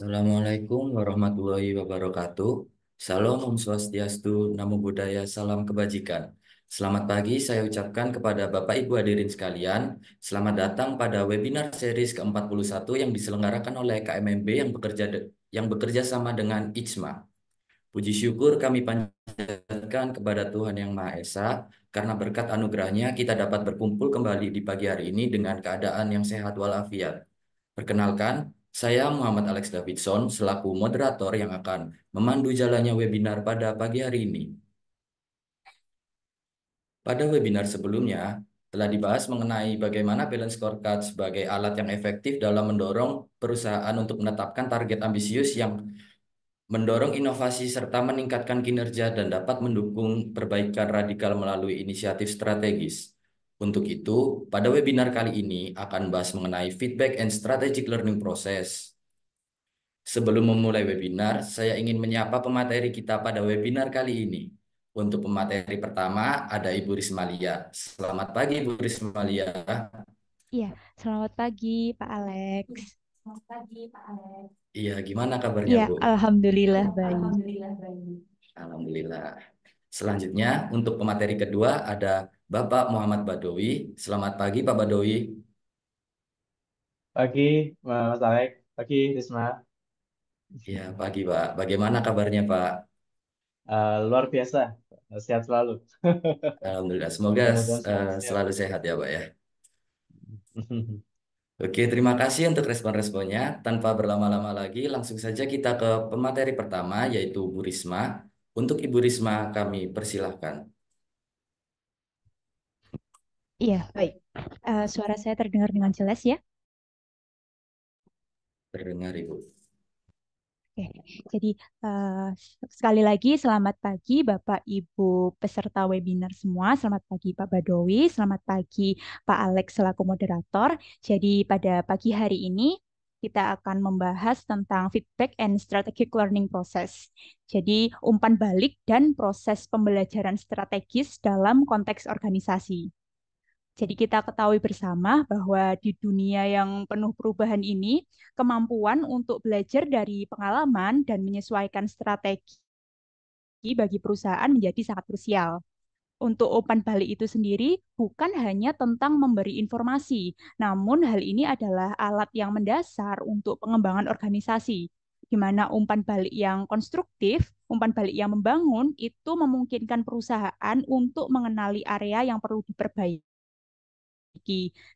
Assalamualaikum warahmatullahi wabarakatuh. Salam Om Swastiastu, Namo Buddhaya, salam kebajikan. Selamat pagi saya ucapkan kepada Bapak Ibu hadirin sekalian. Selamat datang pada webinar series ke-41 yang diselenggarakan oleh KMMB yang bekerja sama dengan IJMA. Puji syukur kami panjatkan kepada Tuhan Yang Maha Esa karena berkat anugerahnya kita dapat berkumpul kembali di pagi hari ini dengan keadaan yang sehat walafiat. Perkenalkan, saya Muhammad Alex Davidson selaku moderator yang akan memandu jalannya webinar pada pagi hari ini. Pada webinar sebelumnya, telah dibahas mengenai bagaimana balance scorecard sebagai alat yang efektif dalam mendorong perusahaan untuk menetapkan target ambisius yang mendorong inovasi serta meningkatkan kinerja dan dapat mendukung perbaikan radikal melalui inisiatif strategis. Untuk itu, pada webinar kali ini akan bahas mengenai feedback and strategic learning process. Sebelum memulai webinar, saya ingin menyapa pemateri kita pada webinar kali ini. Untuk pemateri pertama ada Ibu Rismalia. Selamat pagi Ibu Rismalia. Iya, selamat pagi Pak Alex. Iya, gimana kabarnya Iya, Bu? alhamdulillah baik. Alhamdulillah. Selanjutnya, untuk pemateri kedua ada Bapak Muhammad Badowi. Selamat pagi Pak Badowi. Pagi, Mas Alek. Pagi, Risma. Iya, pagi Pak. Bagaimana kabarnya Pak? Luar biasa. Sehat selalu. Alhamdulillah. Semoga Mudah-mudahan selalu sehat. selalu sehat ya Pak ya. Oke, terima kasih untuk respon-responnya. Tanpa berlama-lama lagi, langsung saja kita ke pemateri pertama, yaitu Bu Risma. Untuk Ibu Risma, kami persilahkan. Iya, baik. Suara saya terdengar dengan jelas ya? Terdengar, Ibu. Oke, jadi eh, sekali lagi selamat pagi Bapak Ibu peserta webinar semua. Selamat pagi Pak Badowi, selamat pagi Pak Alex selaku moderator. Jadi pada pagi hari ini kita akan membahas tentang feedback and strategic learning process. Jadi umpan balik dan proses pembelajaran strategis dalam konteks organisasi. Jadi kita ketahui bersama bahwa di dunia yang penuh perubahan ini, kemampuan untuk belajar dari pengalaman dan menyesuaikan strategi bagi perusahaan menjadi sangat krusial. Untuk umpan balik itu sendiri bukan hanya tentang memberi informasi, namun hal ini adalah alat yang mendasar untuk pengembangan organisasi, di mana umpan balik yang konstruktif, umpan balik yang membangun, itu memungkinkan perusahaan untuk mengenali area yang perlu diperbaiki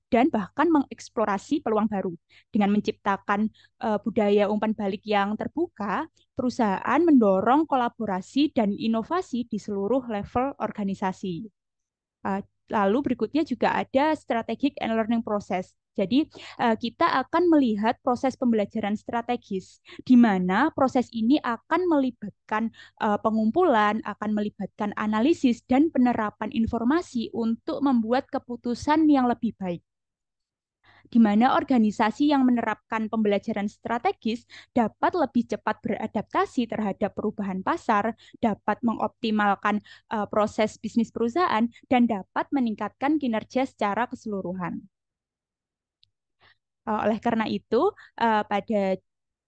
dan bahkan mengeksplorasi peluang baru. Dengan menciptakan budaya umpan balik yang terbuka, perusahaan mendorong kolaborasi dan inovasi di seluruh level organisasi. Uh, Lalu berikutnya juga ada strategic and learning process. Jadi kita akan melihat proses pembelajaran strategis, di mana proses ini akan melibatkan pengumpulan, akan melibatkan analisis dan penerapan informasi untuk membuat keputusan yang lebih baik, di mana organisasi yang menerapkan pembelajaran strategis dapat lebih cepat beradaptasi terhadap perubahan pasar, dapat mengoptimalkan proses bisnis perusahaan, dan dapat meningkatkan kinerja secara keseluruhan. Oleh karena itu, pada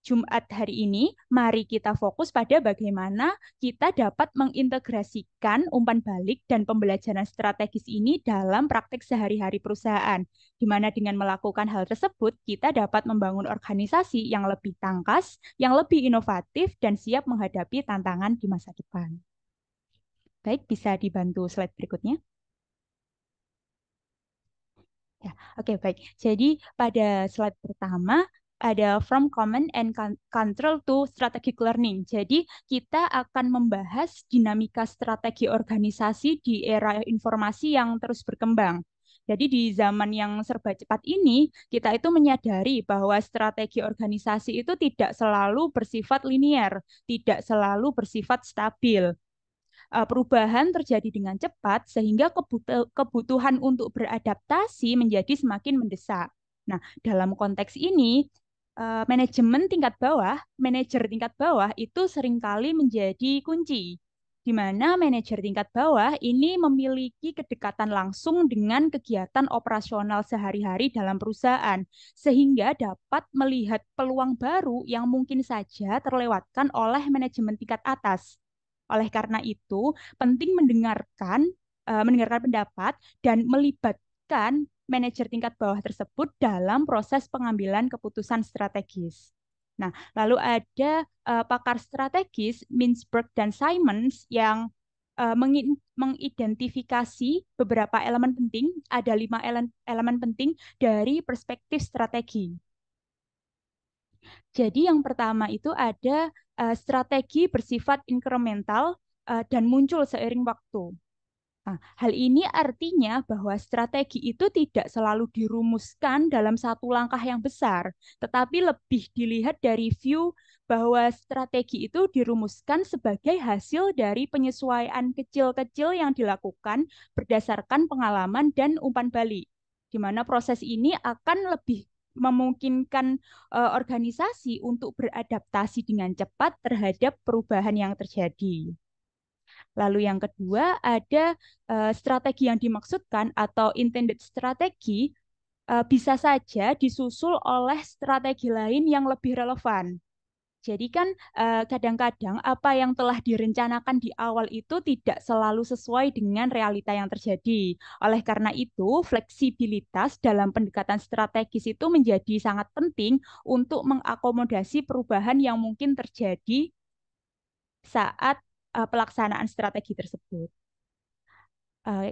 Jumat hari ini, mari kita fokus pada bagaimana kita dapat mengintegrasikan umpan balik dan pembelajaran strategis ini dalam praktik sehari-hari perusahaan, di mana dengan melakukan hal tersebut, kita dapat membangun organisasi yang lebih tangkas, yang lebih inovatif, dan siap menghadapi tantangan di masa depan. Baik, bisa dibantu slide berikutnya. Ya, oke, baik. Jadi pada slide pertama ada from common and control to strategic learning. Jadi kita akan membahas dinamika strategi organisasi di era informasi yang terus berkembang. Jadi di zaman yang serba cepat ini, kita itu menyadari bahwa strategi organisasi itu tidak selalu bersifat linier, tidak selalu bersifat stabil. Perubahan terjadi dengan cepat sehingga kebutuhan untuk beradaptasi menjadi semakin mendesak. Nah, dalam konteks ini, manajer tingkat bawah itu seringkali menjadi kunci. di mana manajer tingkat bawah ini memiliki kedekatan langsung dengan kegiatan operasional sehari-hari dalam perusahaan, sehingga dapat melihat peluang baru yang mungkin saja terlewatkan oleh manajemen tingkat atas. Oleh karena itu, penting mendengarkan pendapat dan melibatkan manajer tingkat bawah tersebut dalam proses pengambilan keputusan strategis. Nah, lalu ada pakar strategis Mintzberg dan Simons yang mengidentifikasi beberapa elemen penting. Ada 5 elemen penting dari perspektif strategi. Jadi yang pertama itu ada strategi bersifat incremental dan muncul seiring waktu. Nah, hal ini artinya bahwa strategi itu tidak selalu dirumuskan dalam satu langkah yang besar, tetapi lebih dilihat dari view bahwa strategi itu dirumuskan sebagai hasil dari penyesuaian kecil-kecil yang dilakukan berdasarkan pengalaman dan umpan balik, di mana proses ini akan lebih memungkinkan organisasi untuk beradaptasi dengan cepat terhadap perubahan yang terjadi. Lalu yang kedua ada strategi yang dimaksudkan atau intended strategi bisa saja disusul oleh strategi lain yang lebih relevan. Jadi kan kadang-kadang apa yang telah direncanakan di awal itu tidak selalu sesuai dengan realita yang terjadi. Oleh karena itu, fleksibilitas dalam pendekatan strategis itu menjadi sangat penting untuk mengakomodasi perubahan yang mungkin terjadi saat pelaksanaan strategi tersebut.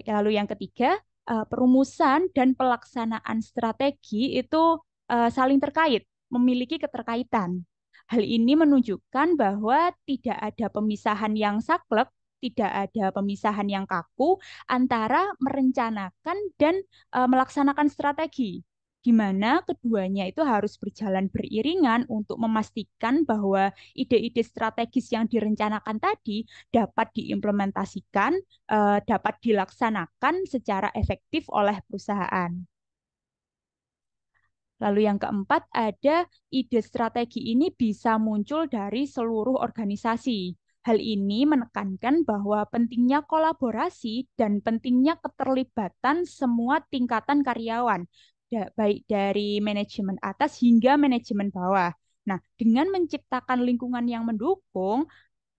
Lalu yang ketiga, perumusan dan pelaksanaan strategi itu saling terkait, memiliki keterkaitan. Hal ini menunjukkan bahwa tidak ada pemisahan yang saklek, tidak ada pemisahan yang kaku antara merencanakan dan melaksanakan strategi, di mana keduanya itu harus berjalan beriringan untuk memastikan bahwa ide-ide strategis yang direncanakan tadi dapat diimplementasikan, dapat dilaksanakan secara efektif oleh perusahaan. Lalu yang keempat ada ide strategi ini bisa muncul dari seluruh organisasi. Hal ini menekankan bahwa pentingnya kolaborasi dan pentingnya keterlibatan semua tingkatan karyawan, baik dari manajemen atas hingga manajemen bawah. Nah, dengan menciptakan lingkungan yang mendukung,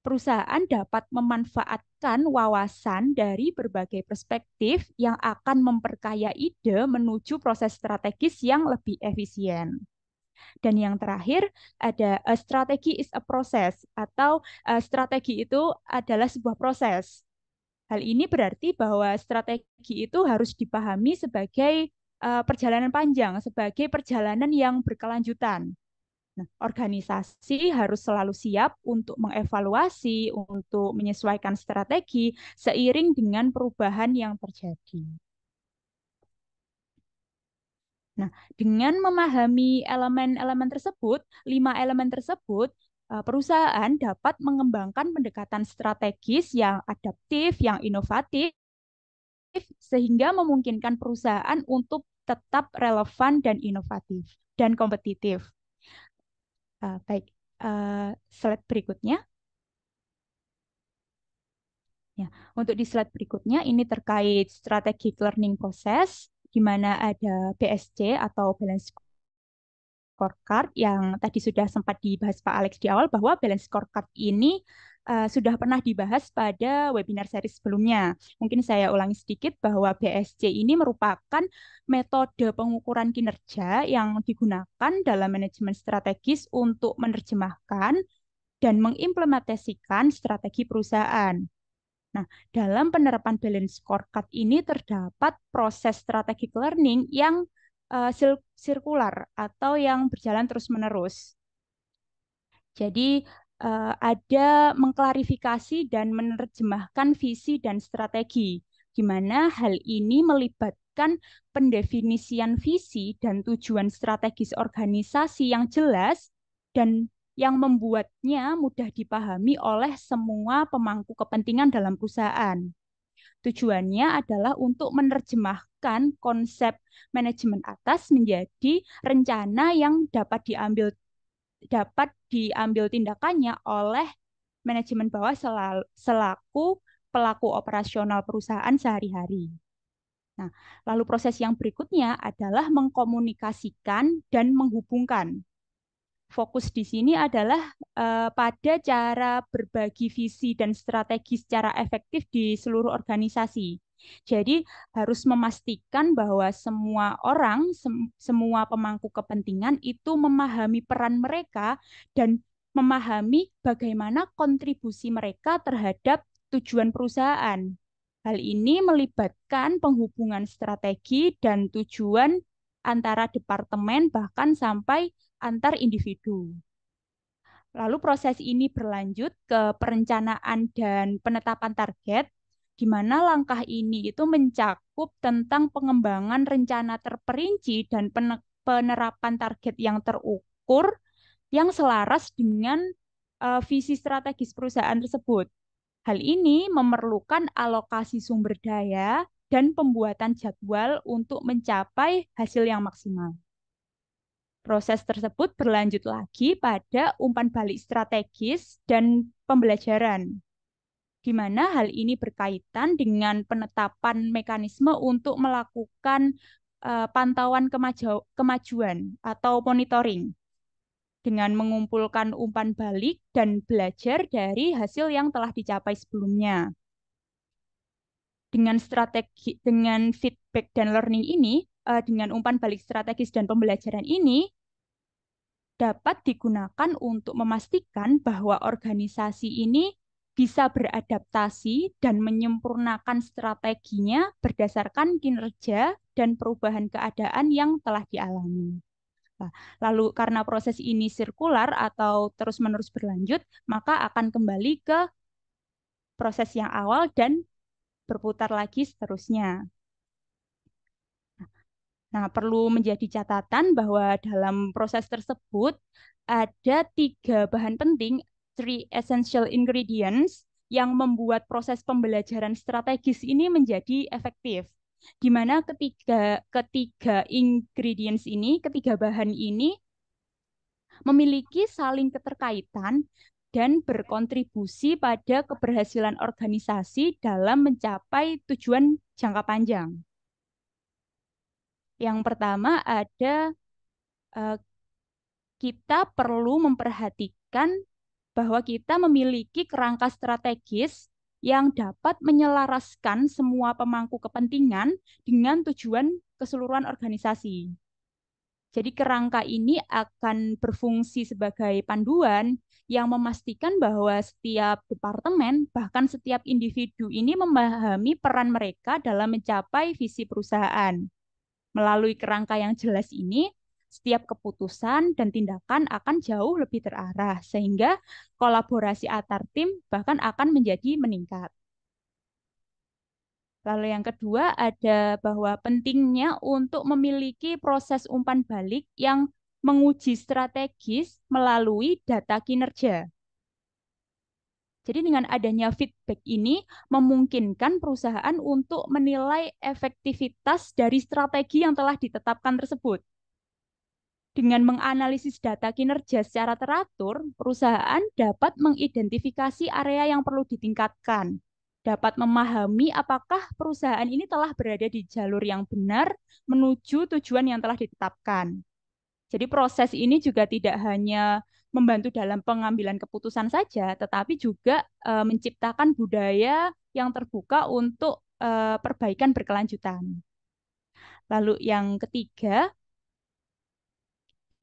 perusahaan dapat memanfaatkan wawasan dari berbagai perspektif yang akan memperkaya ide menuju proses strategis yang lebih efisien. Dan yang terakhir ada strategi is a process atau strategi itu adalah sebuah proses. Hal ini berarti bahwa strategi itu harus dipahami sebagai perjalanan panjang, sebagai perjalanan yang berkelanjutan. Nah, organisasi harus selalu siap untuk mengevaluasi, untuk menyesuaikan strategi seiring dengan perubahan yang terjadi. Nah, dengan memahami elemen-elemen tersebut, 5 elemen tersebut, perusahaan dapat mengembangkan pendekatan strategis yang adaptif, yang inovatif, sehingga memungkinkan perusahaan untuk tetap relevan dan inovatif dan kompetitif. Baik, slide berikutnya. Ya, untuk di slide berikutnya ini terkait strategic learning process, di mana ada BSC atau Balance Scorecard yang tadi sudah sempat dibahas Pak Alex di awal, bahwa Balance Scorecard ini sudah pernah dibahas pada webinar seri sebelumnya. Mungkin saya ulangi sedikit bahwa BSC ini merupakan metode pengukuran kinerja yang digunakan dalam manajemen strategis untuk menerjemahkan dan mengimplementasikan strategi perusahaan. Nah, dalam penerapan Balance Scorecard ini terdapat proses strategic learning yang sirkular atau yang berjalan terus-menerus. Jadi, ada mengklarifikasi dan menerjemahkan visi dan strategi, di mana hal ini melibatkan pendefinisian visi dan tujuan strategis organisasi yang jelas dan yang membuatnya mudah dipahami oleh semua pemangku kepentingan dalam perusahaan. Tujuannya adalah untuk menerjemahkan konsep manajemen atas menjadi rencana yang dapat diambil tindakannya oleh manajemen bawah selaku pelaku operasional perusahaan sehari-hari. Nah, lalu proses yang berikutnya adalah mengkomunikasikan dan menghubungkan. Fokus di sini adalah pada cara berbagi visi dan strategi secara efektif di seluruh organisasi. Jadi harus memastikan bahwa semua orang, semua pemangku kepentingan itu memahami peran mereka dan memahami bagaimana kontribusi mereka terhadap tujuan perusahaan. Hal ini melibatkan penghubungan strategi dan tujuan antara departemen bahkan sampai antar individu. Lalu proses ini berlanjut ke perencanaan dan penetapan target, di mana langkah ini itu mencakup tentang pengembangan rencana terperinci dan penerapan target yang terukur yang selaras dengan visi strategis perusahaan tersebut. Hal ini memerlukan alokasi sumber daya dan pembuatan jadwal untuk mencapai hasil yang maksimal. Proses tersebut berlanjut lagi pada umpan balik strategis dan pembelajaran, di mana hal ini berkaitan dengan penetapan mekanisme untuk melakukan pantauan kemajuan atau monitoring dengan mengumpulkan umpan balik dan belajar dari hasil yang telah dicapai sebelumnya. Dengan feedback dan learning ini, dengan umpan balik strategis dan pembelajaran ini, dapat digunakan untuk memastikan bahwa organisasi ini bisa beradaptasi dan menyempurnakan strateginya berdasarkan kinerja dan perubahan keadaan yang telah dialami. Lalu karena proses ini sirkular atau terus-menerus berlanjut, maka akan kembali ke proses yang awal dan berputar lagi seterusnya. Nah, perlu menjadi catatan bahwa dalam proses tersebut ada 3 bahan penting, 3 essential ingredients, yang membuat proses pembelajaran strategis ini menjadi efektif. Di mana ketiga ingredients ini, ketiga bahan ini memiliki saling keterkaitan dan berkontribusi pada keberhasilan organisasi dalam mencapai tujuan jangka panjang. Yang pertama ada kita perlu memperhatikan bahwa kita memiliki kerangka strategis yang dapat menyelaraskan semua pemangku kepentingan dengan tujuan keseluruhan organisasi. Jadi kerangka ini akan berfungsi sebagai panduan yang memastikan bahwa setiap departemen, bahkan setiap individu ini memahami peran mereka dalam mencapai visi perusahaan. Melalui kerangka yang jelas ini, setiap keputusan dan tindakan akan jauh lebih terarah, sehingga kolaborasi antar tim bahkan akan menjadi meningkat. Lalu yang kedua ada bahwa pentingnya untuk memiliki proses umpan balik yang menguji strategis melalui data kinerja. Jadi dengan adanya feedback ini memungkinkan perusahaan untuk menilai efektivitas dari strategi yang telah ditetapkan tersebut. Dengan menganalisis data kinerja secara teratur, perusahaan dapat mengidentifikasi area yang perlu ditingkatkan, dapat memahami apakah perusahaan ini telah berada di jalur yang benar menuju tujuan yang telah ditetapkan. Jadi proses ini juga tidak hanya membantu dalam pengambilan keputusan saja, tetapi juga menciptakan budaya yang terbuka untuk perbaikan berkelanjutan. Lalu yang ketiga,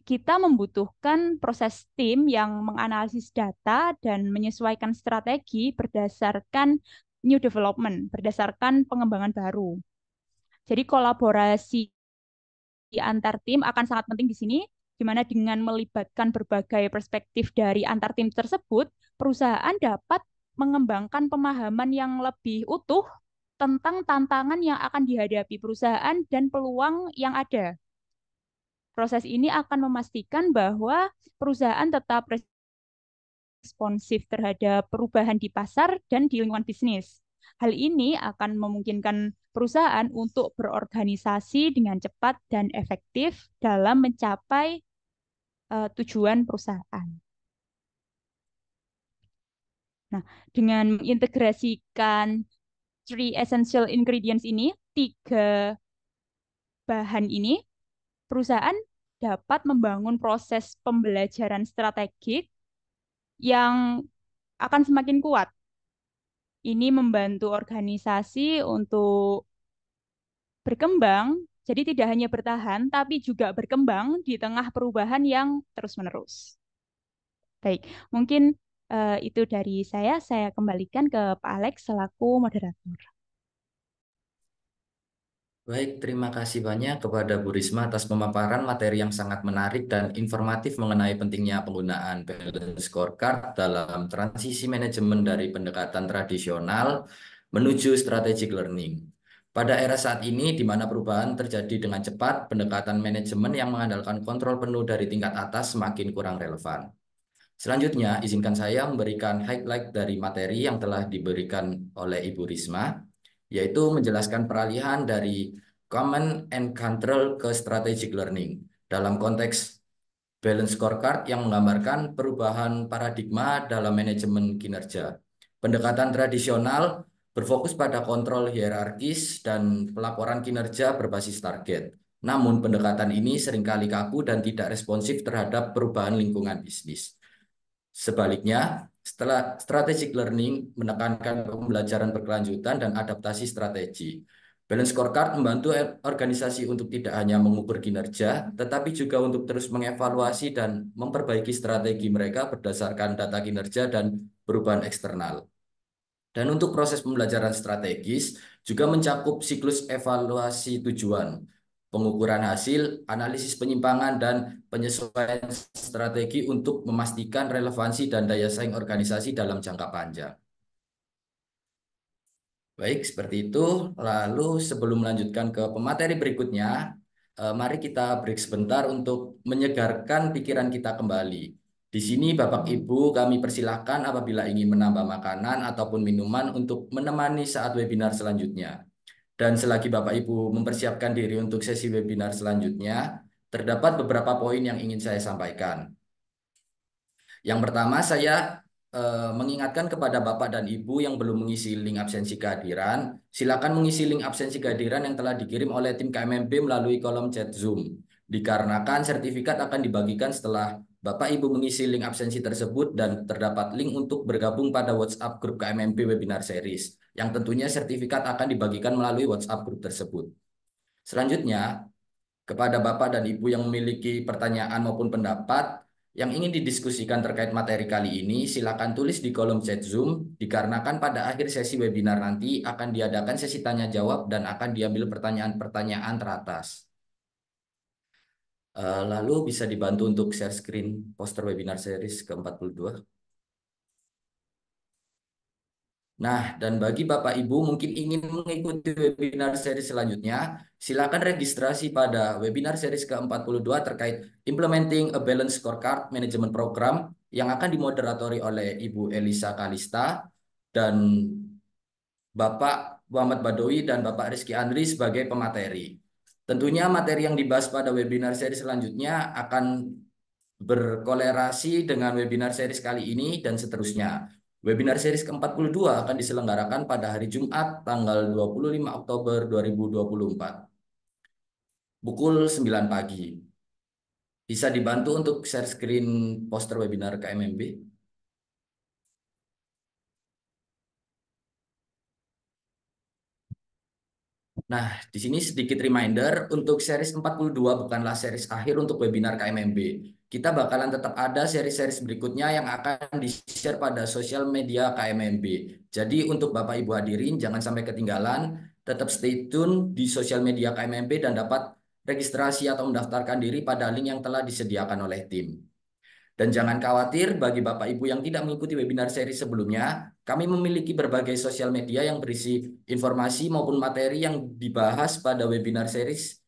kita membutuhkan proses tim yang menganalisis data dan menyesuaikan strategi berdasarkan new development, berdasarkan pengembangan baru. Jadi kolaborasi antar tim akan sangat penting di sini, di mana dengan melibatkan berbagai perspektif dari antar tim tersebut, perusahaan dapat mengembangkan pemahaman yang lebih utuh tentang tantangan yang akan dihadapi perusahaan dan peluang yang ada. Proses ini akan memastikan bahwa perusahaan tetap responsif terhadap perubahan di pasar dan di lingkungan bisnis. Hal ini akan memungkinkan perusahaan untuk berorganisasi dengan cepat dan efektif dalam mencapai tujuan perusahaan. Nah, dengan mengintegrasikan three essential ingredients ini, tiga bahan ini, perusahaan dapat membangun proses pembelajaran strategik yang akan semakin kuat. Ini membantu organisasi untuk berkembang, jadi tidak hanya bertahan, tapi juga berkembang di tengah perubahan yang terus-menerus. Baik, mungkin itu dari saya. Saya kembalikan ke Pak Alex selaku moderator. Baik, terima kasih banyak kepada Bu Risma atas pemaparan materi yang sangat menarik dan informatif mengenai pentingnya penggunaan balance scorecard dalam transisi manajemen dari pendekatan tradisional menuju strategic learning. Pada era saat ini, di mana perubahan terjadi dengan cepat, pendekatan manajemen yang mengandalkan kontrol penuh dari tingkat atas semakin kurang relevan. Selanjutnya, izinkan saya memberikan highlight dari materi yang telah diberikan oleh Ibu Risma, yaitu menjelaskan peralihan dari command and control ke strategic learning dalam konteks balance scorecard yang menggambarkan perubahan paradigma dalam manajemen kinerja. Pendekatan tradisional berfokus pada kontrol hierarkis dan pelaporan kinerja berbasis target. Namun pendekatan ini seringkali kaku dan tidak responsif terhadap perubahan lingkungan bisnis. Sebaliknya, setelah strategic learning menekankan pembelajaran berkelanjutan dan adaptasi strategi. Balance scorecard membantu organisasi untuk tidak hanya mengukur kinerja, tetapi juga untuk terus mengevaluasi dan memperbaiki strategi mereka berdasarkan data kinerja dan perubahan eksternal. Dan untuk proses pembelajaran strategis juga mencakup siklus evaluasi tujuan, pengukuran hasil, analisis penyimpangan, dan penyesuaian strategi untuk memastikan relevansi dan daya saing organisasi dalam jangka panjang. Baik, seperti itu. Lalu sebelum melanjutkan ke pemateri berikutnya, mari kita break sebentar untuk menyegarkan pikiran kita kembali. Di sini Bapak Ibu kami persilahkan apabila ingin menambah makanan ataupun minuman untuk menemani saat webinar selanjutnya. Dan selagi Bapak Ibu mempersiapkan diri untuk sesi webinar selanjutnya, terdapat beberapa poin yang ingin saya sampaikan. Yang pertama, saya mengingatkan kepada Bapak dan Ibu yang belum mengisi link absensi kehadiran, silakan mengisi link absensi kehadiran yang telah dikirim oleh tim KMMB melalui kolom chat Zoom. Dikarenakan sertifikat akan dibagikan setelah Bapak Ibu mengisi link absensi tersebut dan terdapat link untuk bergabung pada WhatsApp grup KMMB Webinar Series, yang tentunya sertifikat akan dibagikan melalui WhatsApp grup tersebut. Selanjutnya, kepada Bapak dan Ibu yang memiliki pertanyaan maupun pendapat yang ingin didiskusikan terkait materi kali ini, silakan tulis di kolom chat Zoom, dikarenakan pada akhir sesi webinar nanti akan diadakan sesi tanya jawab dan akan diambil pertanyaan-pertanyaan teratas. Lalu bisa dibantu untuk share screen poster webinar series ke-42. Nah, dan bagi Bapak Ibu mungkin ingin mengikuti webinar seri selanjutnya, silakan registrasi pada webinar series ke-42 terkait Implementing a Balanced Scorecard Management Program yang akan dimoderatori oleh Ibu Elisa Kalista dan Bapak Muhammad Badowi dan Bapak Rizky Andri sebagai pemateri. Tentunya materi yang dibahas pada webinar seri selanjutnya akan berkolerasi dengan webinar series kali ini dan seterusnya. Webinar series ke-42 akan diselenggarakan pada hari Jumat tanggal 25 Oktober 2024 pukul 9 pagi. Bisa dibantu untuk share screen poster webinar KMMB? Nah, di sini sedikit reminder untuk series 42 bukanlah series akhir untuk webinar KMMB. Kita bakalan tetap ada seri-seri berikutnya yang akan di-share pada sosial media KMMB. Jadi untuk Bapak Ibu hadirin jangan sampai ketinggalan, tetap stay tune di sosial media KMMB dan dapat registrasi atau mendaftarkan diri pada link yang telah disediakan oleh tim. Dan jangan khawatir bagi Bapak Ibu yang tidak mengikuti webinar seri sebelumnya, kami memiliki berbagai sosial media yang berisi informasi maupun materi yang dibahas pada webinar series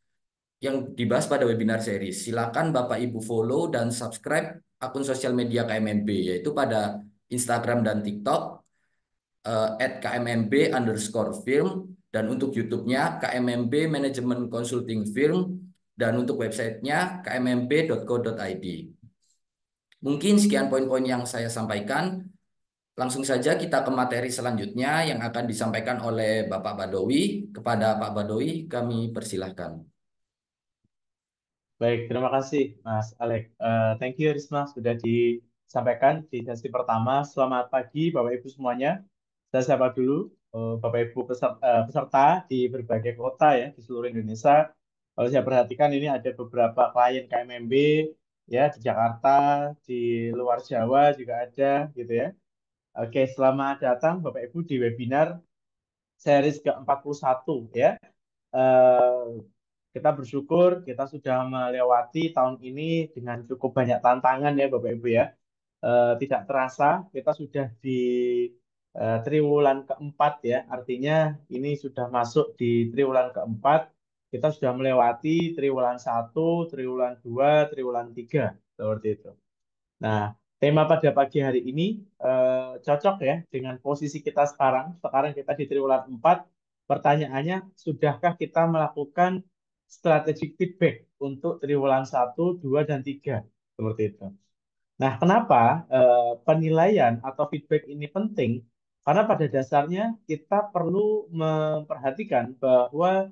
Silakan Bapak Ibu follow dan subscribe akun sosial media KMMB yaitu pada Instagram dan TikTok @kmMB_film dan untuk YouTube-nya KMMB Management Consulting Firm dan untuk websitenya kmmb.co.id. Mungkin sekian poin-poin yang saya sampaikan. Langsung saja kita ke materi selanjutnya yang akan disampaikan oleh Bapak Badowi. Kepada Pak Badowi, kami persilahkan. Baik, terima kasih Mas Alek. Thank you Risma sudah disampaikan di sesi pertama. Selamat pagi Bapak Ibu semuanya. Saya siapa dulu? Bapak Ibu peserta di berbagai kota ya di seluruh Indonesia. Kalau saya perhatikan ini ada beberapa klien KMMB ya di Jakarta, di luar Jawa juga ada gitu ya. Oke, selamat datang Bapak Ibu di webinar series ke-41 ya. Eh, kita bersyukur kita sudah melewati tahun ini dengan cukup banyak tantangan ya Bapak Ibu ya. Tidak terasa kita sudah di triwulan keempat ya. Artinya ini sudah masuk di triwulan keempat. Kita sudah melewati triwulan satu, triwulan dua, triwulan tiga seperti itu. Nah, tema pada pagi hari ini cocok ya dengan posisi kita sekarang. Sekarang kita di triwulan 4. Pertanyaannya, sudahkah kita melakukan strategic feedback untuk triwulan satu, 2, dan 3? Seperti itu. Nah, kenapa penilaian atau feedback ini penting? Karena pada dasarnya kita perlu memperhatikan bahwa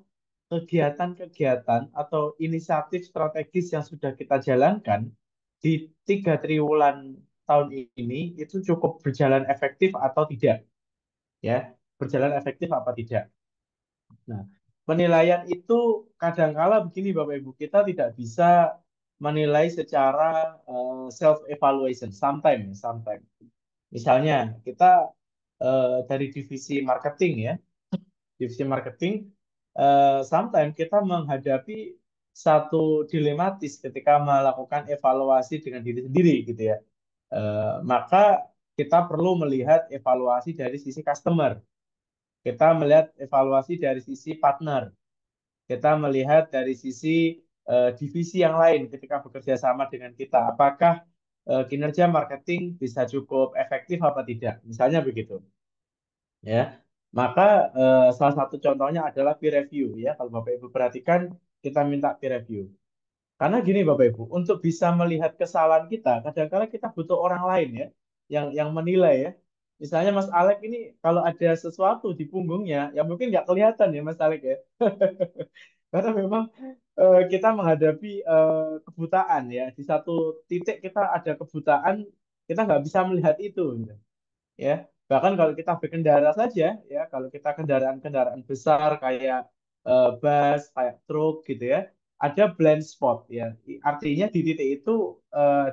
kegiatan-kegiatan atau inisiatif strategis yang sudah kita jalankan di 3 triwulan tahun ini itu cukup berjalan efektif atau tidak, ya, berjalan efektif apa tidak. Nah, penilaian itu kadangkala begini Bapak Ibu, kita tidak bisa menilai secara self evaluation, sometimes. Misalnya kita dari divisi marketing ya, divisi marketing, sometimes kita menghadapi satu dilematis ketika melakukan evaluasi dengan diri sendiri gitu ya. Maka kita perlu melihat evaluasi dari sisi customer, kita melihat evaluasi dari sisi partner, kita melihat dari sisi divisi yang lain ketika bekerja sama dengan kita. Apakah kinerja marketing bisa cukup efektif apa tidak? Misalnya begitu. Ya, maka salah satu contohnya adalah peer review ya. Kalau Bapak Ibu perhatikan, kita minta peer review. Karena gini Bapak Ibu, untuk bisa melihat kesalahan kita, kadang-kadang kita butuh orang lain ya, yang menilai ya. Misalnya Mas Alek ini kalau ada sesuatu di punggungnya, ya mungkin nggak kelihatan ya Mas Alek ya. Karena memang kita menghadapi kebutaan ya. Di satu titik kita ada kebutaan, kita nggak bisa melihat itu, gitu ya. Bahkan kalau kita berkendara saja ya, kalau kita kendaraan-kendaraan besar kayak bus, kayak truk gitu ya, ada blind spot ya. Artinya di titik itu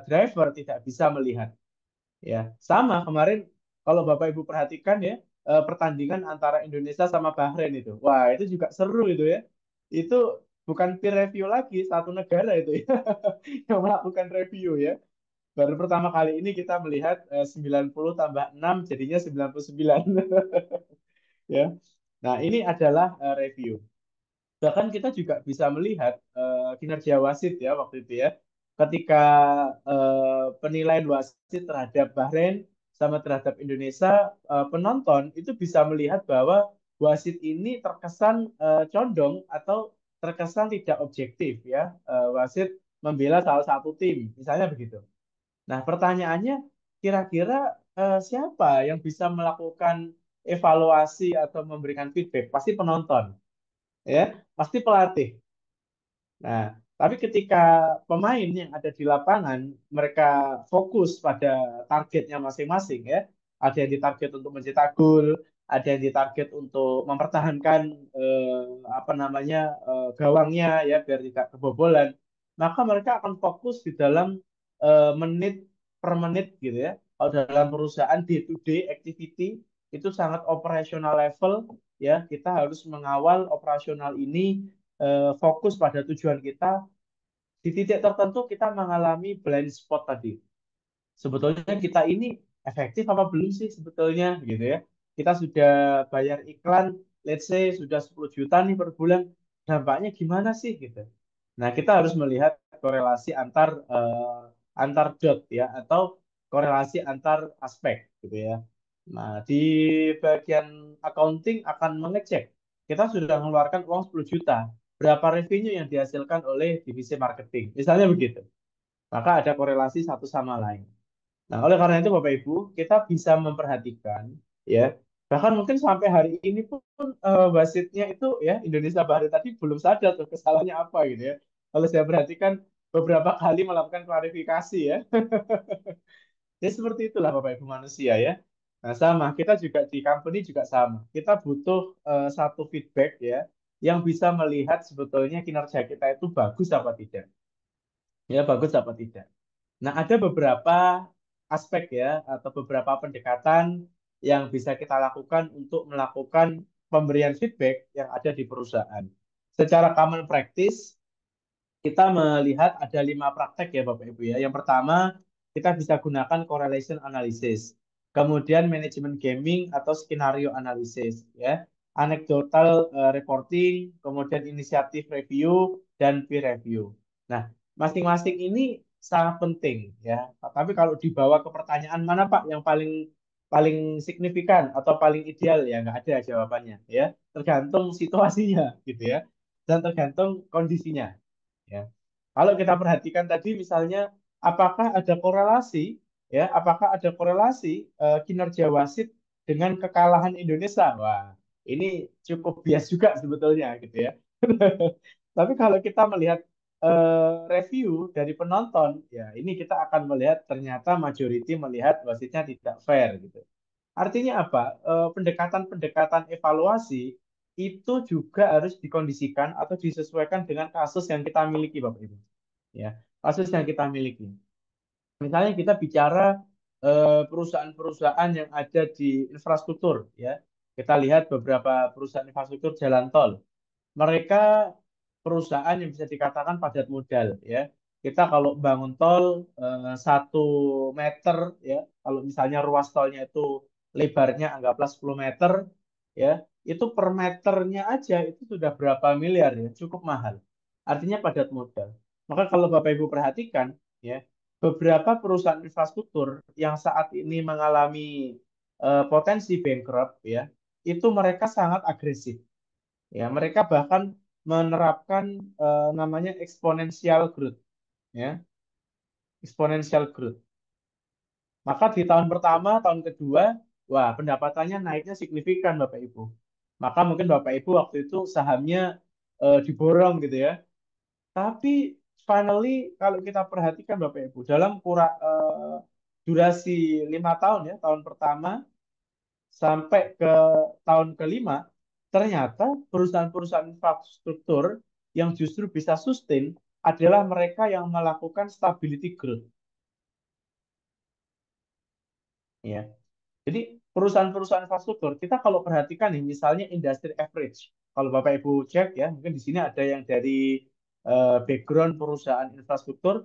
driver tidak bisa melihat ya. Sama kemarin kalau Bapak Ibu perhatikan ya, pertandingan antara Indonesia sama Bahrain itu. Wah, itu juga seru itu ya. Itu bukan peer review lagi, satu negara itu ya yang melakukan review ya. Baru pertama kali ini kita melihat 90 tambah 6 jadinya 99. Ya. Nah, ini adalah review. Bahkan kita juga bisa melihat kinerja wasit ya waktu itu ya. Ketika penilaian wasit terhadap Bahrain sama terhadap Indonesia, penonton itu bisa melihat bahwa wasit ini terkesan condong atau terkesan tidak objektif ya. Wasit membela salah satu tim, misalnya begitu. Nah, pertanyaannya kira-kira siapa yang bisa melakukan evaluasi atau memberikan feedback? Pasti penonton, ya, pasti pelatih. Nah, tapi ketika pemain yang ada di lapangan mereka fokus pada targetnya masing-masing ya, ada yang ditarget untuk mencetak gol, ada yang ditarget untuk mempertahankan apa namanya gawangnya ya biar tidak kebobolan, maka mereka akan fokus di dalam menit per menit gitu ya. Kalau dalam perusahaan day to day activity itu sangat operasional level ya, kita harus mengawal operasional ini fokus pada tujuan kita. Di titik tertentu kita mengalami blind spot tadi. Sebetulnya kita ini efektif apa belum sih sebetulnya gitu ya. Kita sudah bayar iklan, let's say sudah 10 juta nih per bulan, dampaknya gimana sih gitu. Nah, kita harus melihat korelasi antar dot ya atau korelasi antar aspek gitu ya. Nah, di bagian accounting akan mengecek kita sudah mengeluarkan uang 10 juta, berapa revenue yang dihasilkan oleh divisi marketing. Misalnya begitu. Maka ada korelasi satu sama lain. Nah, oleh karena itu Bapak Ibu, kita bisa memperhatikan ya, bahkan mungkin sampai hari ini pun wasitnya itu ya Indonesia Barat tadi belum sadar tuh kesalahannya apa gitu ya. Kalau saya perhatikan beberapa kali melakukan klarifikasi ya. Ya seperti itulah Bapak Ibu manusia ya. Nah, sama kita juga di company juga sama. Kita butuh satu feedback ya yang bisa melihat sebetulnya kinerja kita itu bagus apa tidak. Ya, bagus apa tidak. Nah, ada beberapa aspek ya atau beberapa pendekatan yang bisa kita lakukan untuk melakukan pemberian feedback yang ada di perusahaan. Secara common practice, kita melihat ada 5 praktek ya Bapak Ibu ya. Yang pertama, kita bisa gunakan correlation analysis. Kemudian manajemen gaming atau skenario analysis ya. Anecdotal reporting, kemudian inisiatif review dan peer review. Nah, masing-masing ini sangat penting ya. Tapi kalau dibawa ke pertanyaan mana Pak yang paling paling signifikan atau paling ideal ya nggak ada jawabannya ya. Tergantung situasinya gitu ya dan tergantung kondisinya. Ya. Kalau kita perhatikan tadi misalnya apakah ada korelasi ya, apakah ada korelasi kinerja wasit dengan kekalahan Indonesia? Wah, ini cukup bias juga sebetulnya gitu ya. Tapi kalau kita melihat review dari penonton, ya ini kita akan melihat ternyata majority melihat wasitnya tidak fair gitu. Artinya apa? Pendekatan-pendekatan evaluasi itu juga harus dikondisikan atau disesuaikan dengan kasus yang kita miliki, Bapak Ibu. Ya, kasus yang kita miliki. Misalnya kita bicara perusahaan-perusahaan yang ada di infrastruktur, ya. Kita lihat beberapa perusahaan infrastruktur jalan tol. Mereka perusahaan yang bisa dikatakan padat modal, ya. Kita kalau bangun tol 1 meter, ya, kalau misalnya ruas tolnya itu lebarnya anggaplah 10 meter, ya, itu per meternya aja itu sudah berapa miliar, ya, cukup mahal. Artinya padat modal. Maka kalau Bapak Ibu perhatikan, ya, beberapa perusahaan infrastruktur yang saat ini mengalami potensi bankrupt, ya, itu mereka sangat agresif. Ya, mereka bahkan menerapkan namanya exponential growth, ya, exponential growth. Maka di tahun pertama, tahun kedua, wah pendapatannya naiknya signifikan Bapak Ibu. Maka mungkin Bapak Ibu waktu itu sahamnya diborong gitu ya. Tapi finally kalau kita perhatikan Bapak Ibu dalam durasi 5 tahun ya, tahun pertama sampai ke tahun kelima, ternyata perusahaan-perusahaan infrastruktur yang justru bisa sustain adalah mereka yang melakukan stability growth. Ya. Jadi perusahaan-perusahaan infrastruktur, kita kalau perhatikan nih, misalnya industry average. Kalau Bapak Ibu cek ya, mungkin di sini ada yang dari background perusahaan infrastruktur,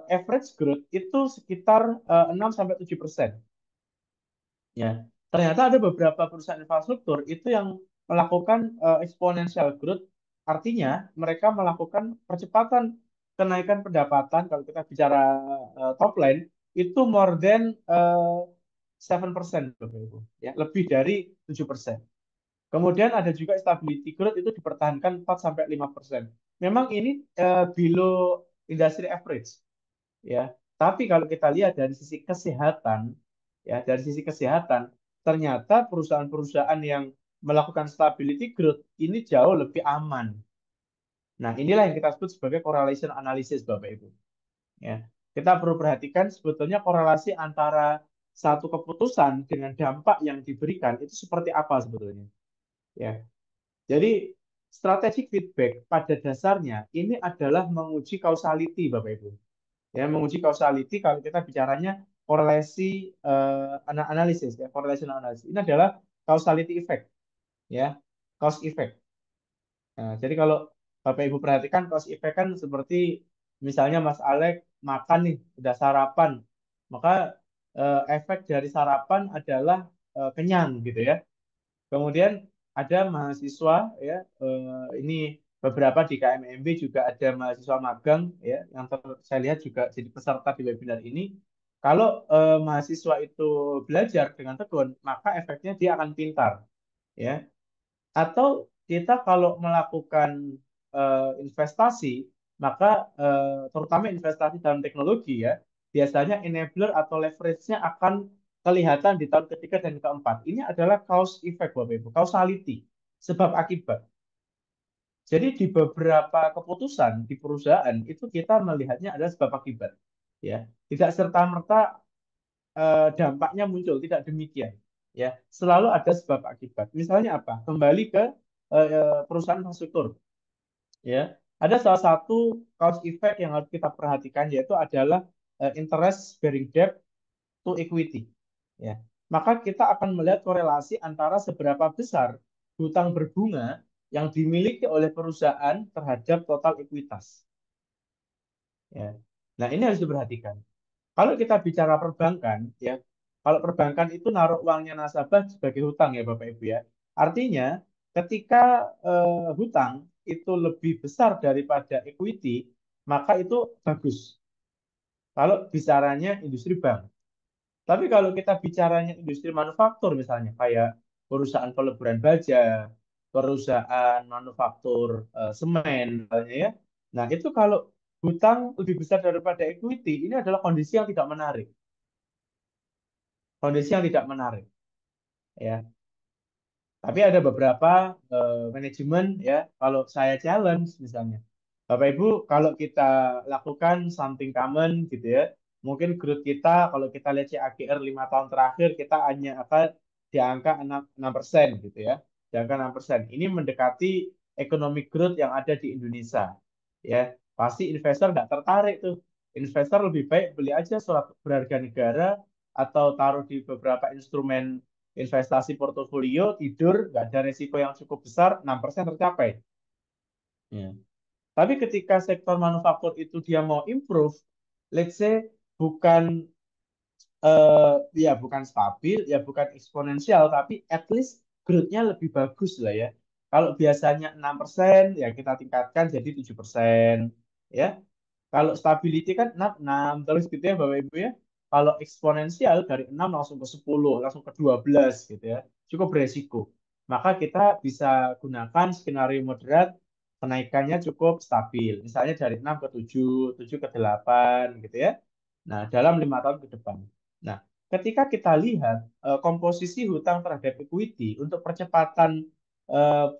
average growth itu sekitar 6-7%. Ya, ternyata ada beberapa perusahaan infrastruktur itu yang melakukan exponential growth, artinya mereka melakukan percepatan kenaikan pendapatan kalau kita bicara top line itu more than 7%, Bapak Ibu. Ya, lebih dari 7%. Kemudian ada juga stability growth itu dipertahankan 4-5%. Memang ini below industry average ya. Tapi kalau kita lihat dari sisi kesehatan, ya dari sisi kesehatan, ternyata perusahaan-perusahaan yang melakukan stability growth ini jauh lebih aman. Nah, inilah yang kita sebut sebagai correlation analysis, Bapak Ibu. Ya, kita perlu perhatikan sebetulnya korelasi antara satu keputusan dengan dampak yang diberikan itu seperti apa sebetulnya. Ya, jadi strategic feedback pada dasarnya ini adalah menguji causality, Bapak Ibu. Ya, menguji causality kalau kita bicaranya korelasi analisis ya, correlation analysis. Ini adalah causality effect ya, cause effect. Nah, jadi kalau Bapak Ibu perhatikan cause effect kan seperti misalnya Mas Alek makan nih, udah sarapan, maka efek dari sarapan adalah kenyang gitu ya. Kemudian ada mahasiswa ya, ini beberapa di KMMB juga ada mahasiswa magang ya, yang saya lihat juga jadi peserta di webinar ini. Kalau mahasiswa itu belajar dengan tekun, maka efeknya dia akan pintar ya. Atau kita kalau melakukan investasi, maka terutama investasi dalam teknologi ya, biasanya enabler atau leverage-nya akan kelihatan di tahun ketiga dan keempat. Ini adalah cause effect, Bapak Ibu, causality, sebab akibat. Jadi di beberapa keputusan di perusahaan itu kita melihatnya adalah sebab akibat, ya. Tidak serta-merta dampaknya muncul, tidak demikian, ya. Selalu ada sebab akibat. Misalnya apa? Kembali ke perusahaan infrastruktur, ya. Ada salah satu cause effect yang harus kita perhatikan, yaitu adalah interest bearing debt to equity, ya. Maka kita akan melihat korelasi antara seberapa besar hutang berbunga yang dimiliki oleh perusahaan terhadap total ekuitas, ya. Nah, ini harus diperhatikan. Kalau kita bicara perbankan, ya, kalau perbankan itu naruh uangnya nasabah sebagai hutang, ya Bapak Ibu, ya. Artinya, ketika hutang itu lebih besar daripada equity, maka itu bagus. Kalau bicaranya industri bank. Tapi kalau kita bicaranya industri manufaktur misalnya, kayak perusahaan peleburan baja, perusahaan manufaktur semen misalnya, ya. Nah, itu kalau hutang lebih besar daripada equity, ini adalah kondisi yang tidak menarik. Kondisi yang tidak menarik, ya. Tapi ada beberapa manajemen, ya, kalau saya challenge misalnya, Bapak Ibu, kalau kita lakukan something common gitu, ya, mungkin growth kita kalau kita lihat CAGR 5 tahun terakhir kita hanya akan di angka 6% gitu, ya. Di angka 6%. Ini mendekati economic growth yang ada di Indonesia. Ya, pasti investor nggak tertarik tuh. Investor lebih baik beli aja surat berharga negara atau taruh di beberapa instrumen investasi portofolio, tidur, nggak ada resiko yang cukup besar, 6% tercapai. Ya. Tapi ketika sektor manufaktur itu dia mau improve, let's say bukan ya bukan stabil, ya bukan eksponensial, tapi at least growth-nya lebih bagus lah, ya. Kalau biasanya 6%, ya kita tingkatkan jadi 7%, ya. Kalau stability kan 6, 6 terus gitu, ya Bapak Ibu, ya. Kalau eksponensial dari 6 langsung ke 10, langsung ke 12 gitu, ya. Cukup beresiko. Maka kita bisa gunakan skenario moderat, kenaikannya cukup stabil. Misalnya dari 6 ke 7, 7 ke 8 gitu, ya. Nah, dalam 5 tahun ke depan. Nah, ketika kita lihat komposisi hutang terhadap equity untuk percepatan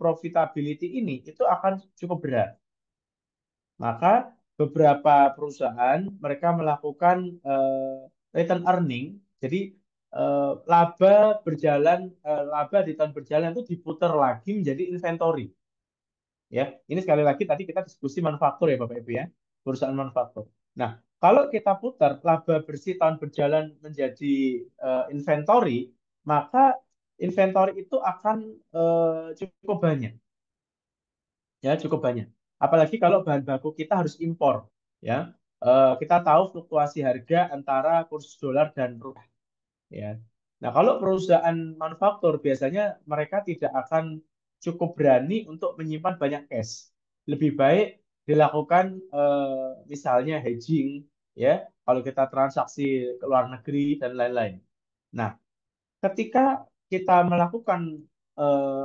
profitability ini, itu akan cukup berat. Maka beberapa perusahaan mereka melakukan return earning. Jadi laba laba di tahun berjalan itu diputar lagi menjadi inventory. Ya, ini sekali lagi tadi kita diskusi manufaktur, ya Bapak Ibu, ya, perusahaan manufaktur. Nah, kalau kita putar laba bersih tahun berjalan menjadi inventory, maka inventory itu akan cukup banyak, ya, cukup banyak. Apalagi kalau bahan baku kita harus impor, ya. Kita tahu fluktuasi harga antara kurs dolar dan rupiah, ya. Nah, kalau perusahaan manufaktur biasanya mereka tidak akan cukup berani untuk menyimpan banyak cash. Lebih baik dilakukan misalnya hedging, ya, kalau kita transaksi ke luar negeri dan lain-lain. Nah, ketika kita melakukan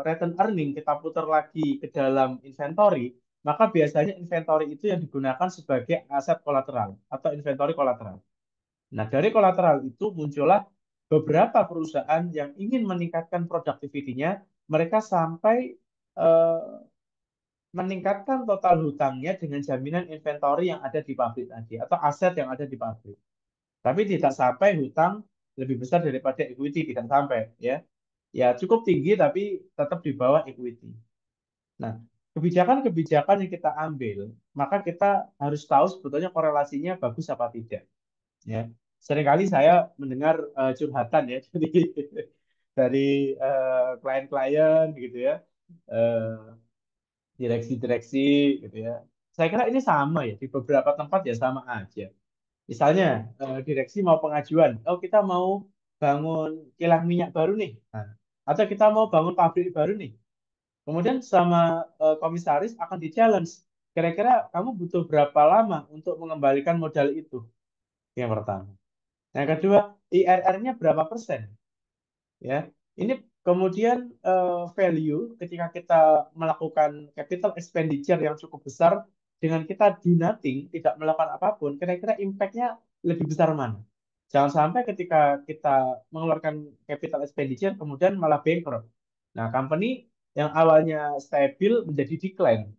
return earning, kita putar lagi ke dalam inventory, maka biasanya inventory itu yang digunakan sebagai aset kolateral atau inventory kolateral. Nah, dari kolateral itu muncullah beberapa perusahaan yang ingin meningkatkan productivity-nya, mereka sampai eh, meningkatkan total hutangnya dengan jaminan inventory yang ada di pabrik tadi atau aset yang ada di pabrik. Tapi tidak sampai hutang lebih besar daripada equity, tidak sampai, ya. Ya cukup tinggi tapi tetap di bawah equity. Nah, kebijakan-kebijakan yang kita ambil, maka kita harus tahu sebetulnya korelasinya bagus apa tidak, ya. Seringkali saya mendengar curhatan, ya, jadi dari klien-klien gitu, ya, eh, direksi-direksi gitu, ya. Saya kira ini sama, ya, di beberapa tempat ya sama aja. Misalnya direksi mau pengajuan, oh kita mau bangun kilang minyak baru nih, nah, atau kita mau bangun pabrik baru nih. Kemudian sama komisaris akan di-challenge. Kira-kira kamu butuh berapa lama untuk mengembalikan modal itu? Yang pertama. Yang kedua, IRR-nya berapa persen? Ya, ini kemudian value ketika kita melakukan capital expenditure yang cukup besar dengan kita do nothing, tidak melakukan apapun, kira-kira impact-nya lebih besar mana. Jangan sampai ketika kita mengeluarkan capital expenditure kemudian malah bankrupt. Nah, company yang awalnya stabil menjadi decline.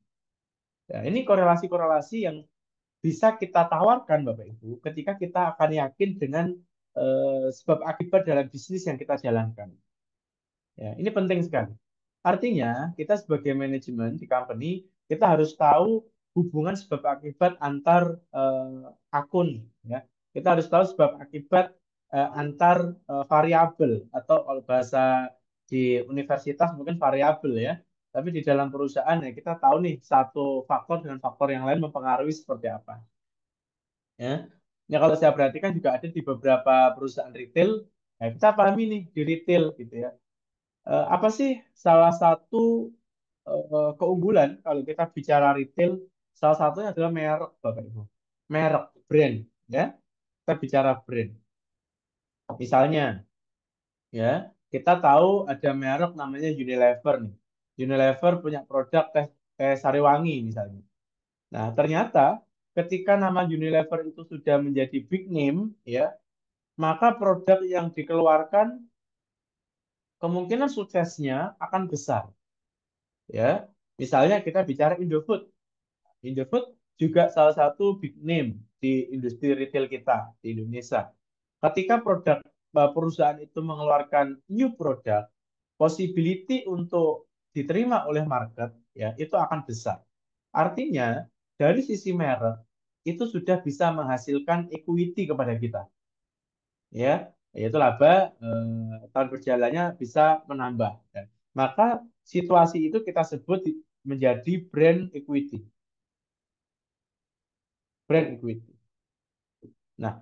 Ya, ini korelasi-korelasi yang bisa kita tawarkan Bapak Ibu ketika kita akan yakin dengan sebab akibat dalam bisnis yang kita jalankan. Ya, ini penting sekali. Artinya, kita sebagai manajemen di company, kita harus tahu hubungan sebab akibat antar akun. Ya. Kita harus tahu sebab akibat antar variabel atau kalau bahasa di universitas mungkin variabel ya. Tapi di dalam perusahaan ya kita tahu nih satu faktor dengan faktor yang lain mempengaruhi seperti apa. Ya. Ya kalau saya perhatikan juga ada di beberapa perusahaan retail, ya kita pahami nih di retail gitu ya. Apa sih salah satu keunggulan kalau kita bicara retail? Salah satunya adalah merek, Bapak Ibu. Merek, brand, ya. Kita bicara brand. Misalnya, ya, kita tahu ada merek namanya Unilever nih. Unilever punya produk teh Sariwangi misalnya. Nah, ternyata ketika nama Unilever itu sudah menjadi big name, ya, maka produk yang dikeluarkan kemungkinan suksesnya akan besar. Ya, misalnya kita bicara Indofood. Indofood juga salah satu big name di industri retail kita di Indonesia. Ketika perusahaan itu mengeluarkan new product, possibility untuk diterima oleh market ya itu akan besar. Artinya dari sisi merek itu sudah bisa menghasilkan equity kepada kita, ya, yaitu laba tahun berjalannya bisa menambah. Ya. Maka situasi itu kita sebut menjadi brand equity. Brand equity. Nah,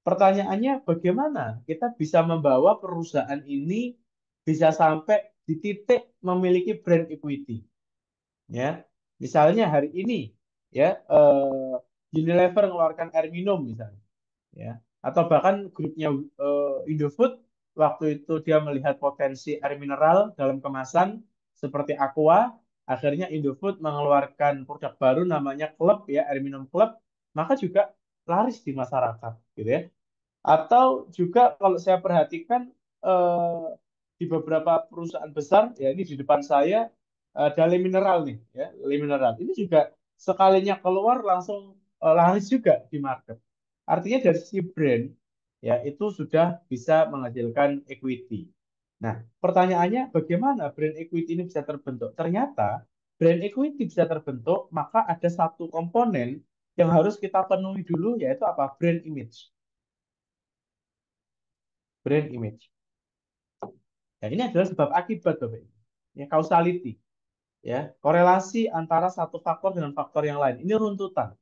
pertanyaannya bagaimana kita bisa membawa perusahaan ini bisa sampai di titik memiliki brand equity, ya. Misalnya hari ini ya Unilever mengeluarkan air minum misalnya, ya. Atau bahkan grupnya Indofood waktu itu dia melihat potensi air mineral dalam kemasan seperti Aqua, akhirnya Indofood mengeluarkan produk baru namanya Club ya, air minum Club, maka juga laris di masyarakat gitu ya. Atau juga kalau saya perhatikan eh, di beberapa perusahaan besar, ya ini di depan saya ada Le Mineral nih, ya Le Mineral. Ini juga sekalinya keluar langsung laris juga di market. Artinya dari sisi brand, ya itu sudah bisa menghasilkan equity. Nah, pertanyaannya bagaimana brand equity ini bisa terbentuk? Ternyata brand equity bisa terbentuk, maka ada satu komponen yang harus kita penuhi dulu, yaitu apa? Brand image. Brand image. Nah, ini adalah sebab akibat, Bapak Ibu. Ya, causality, ya, korelasi antara satu faktor dengan faktor yang lain. Ini runtutan,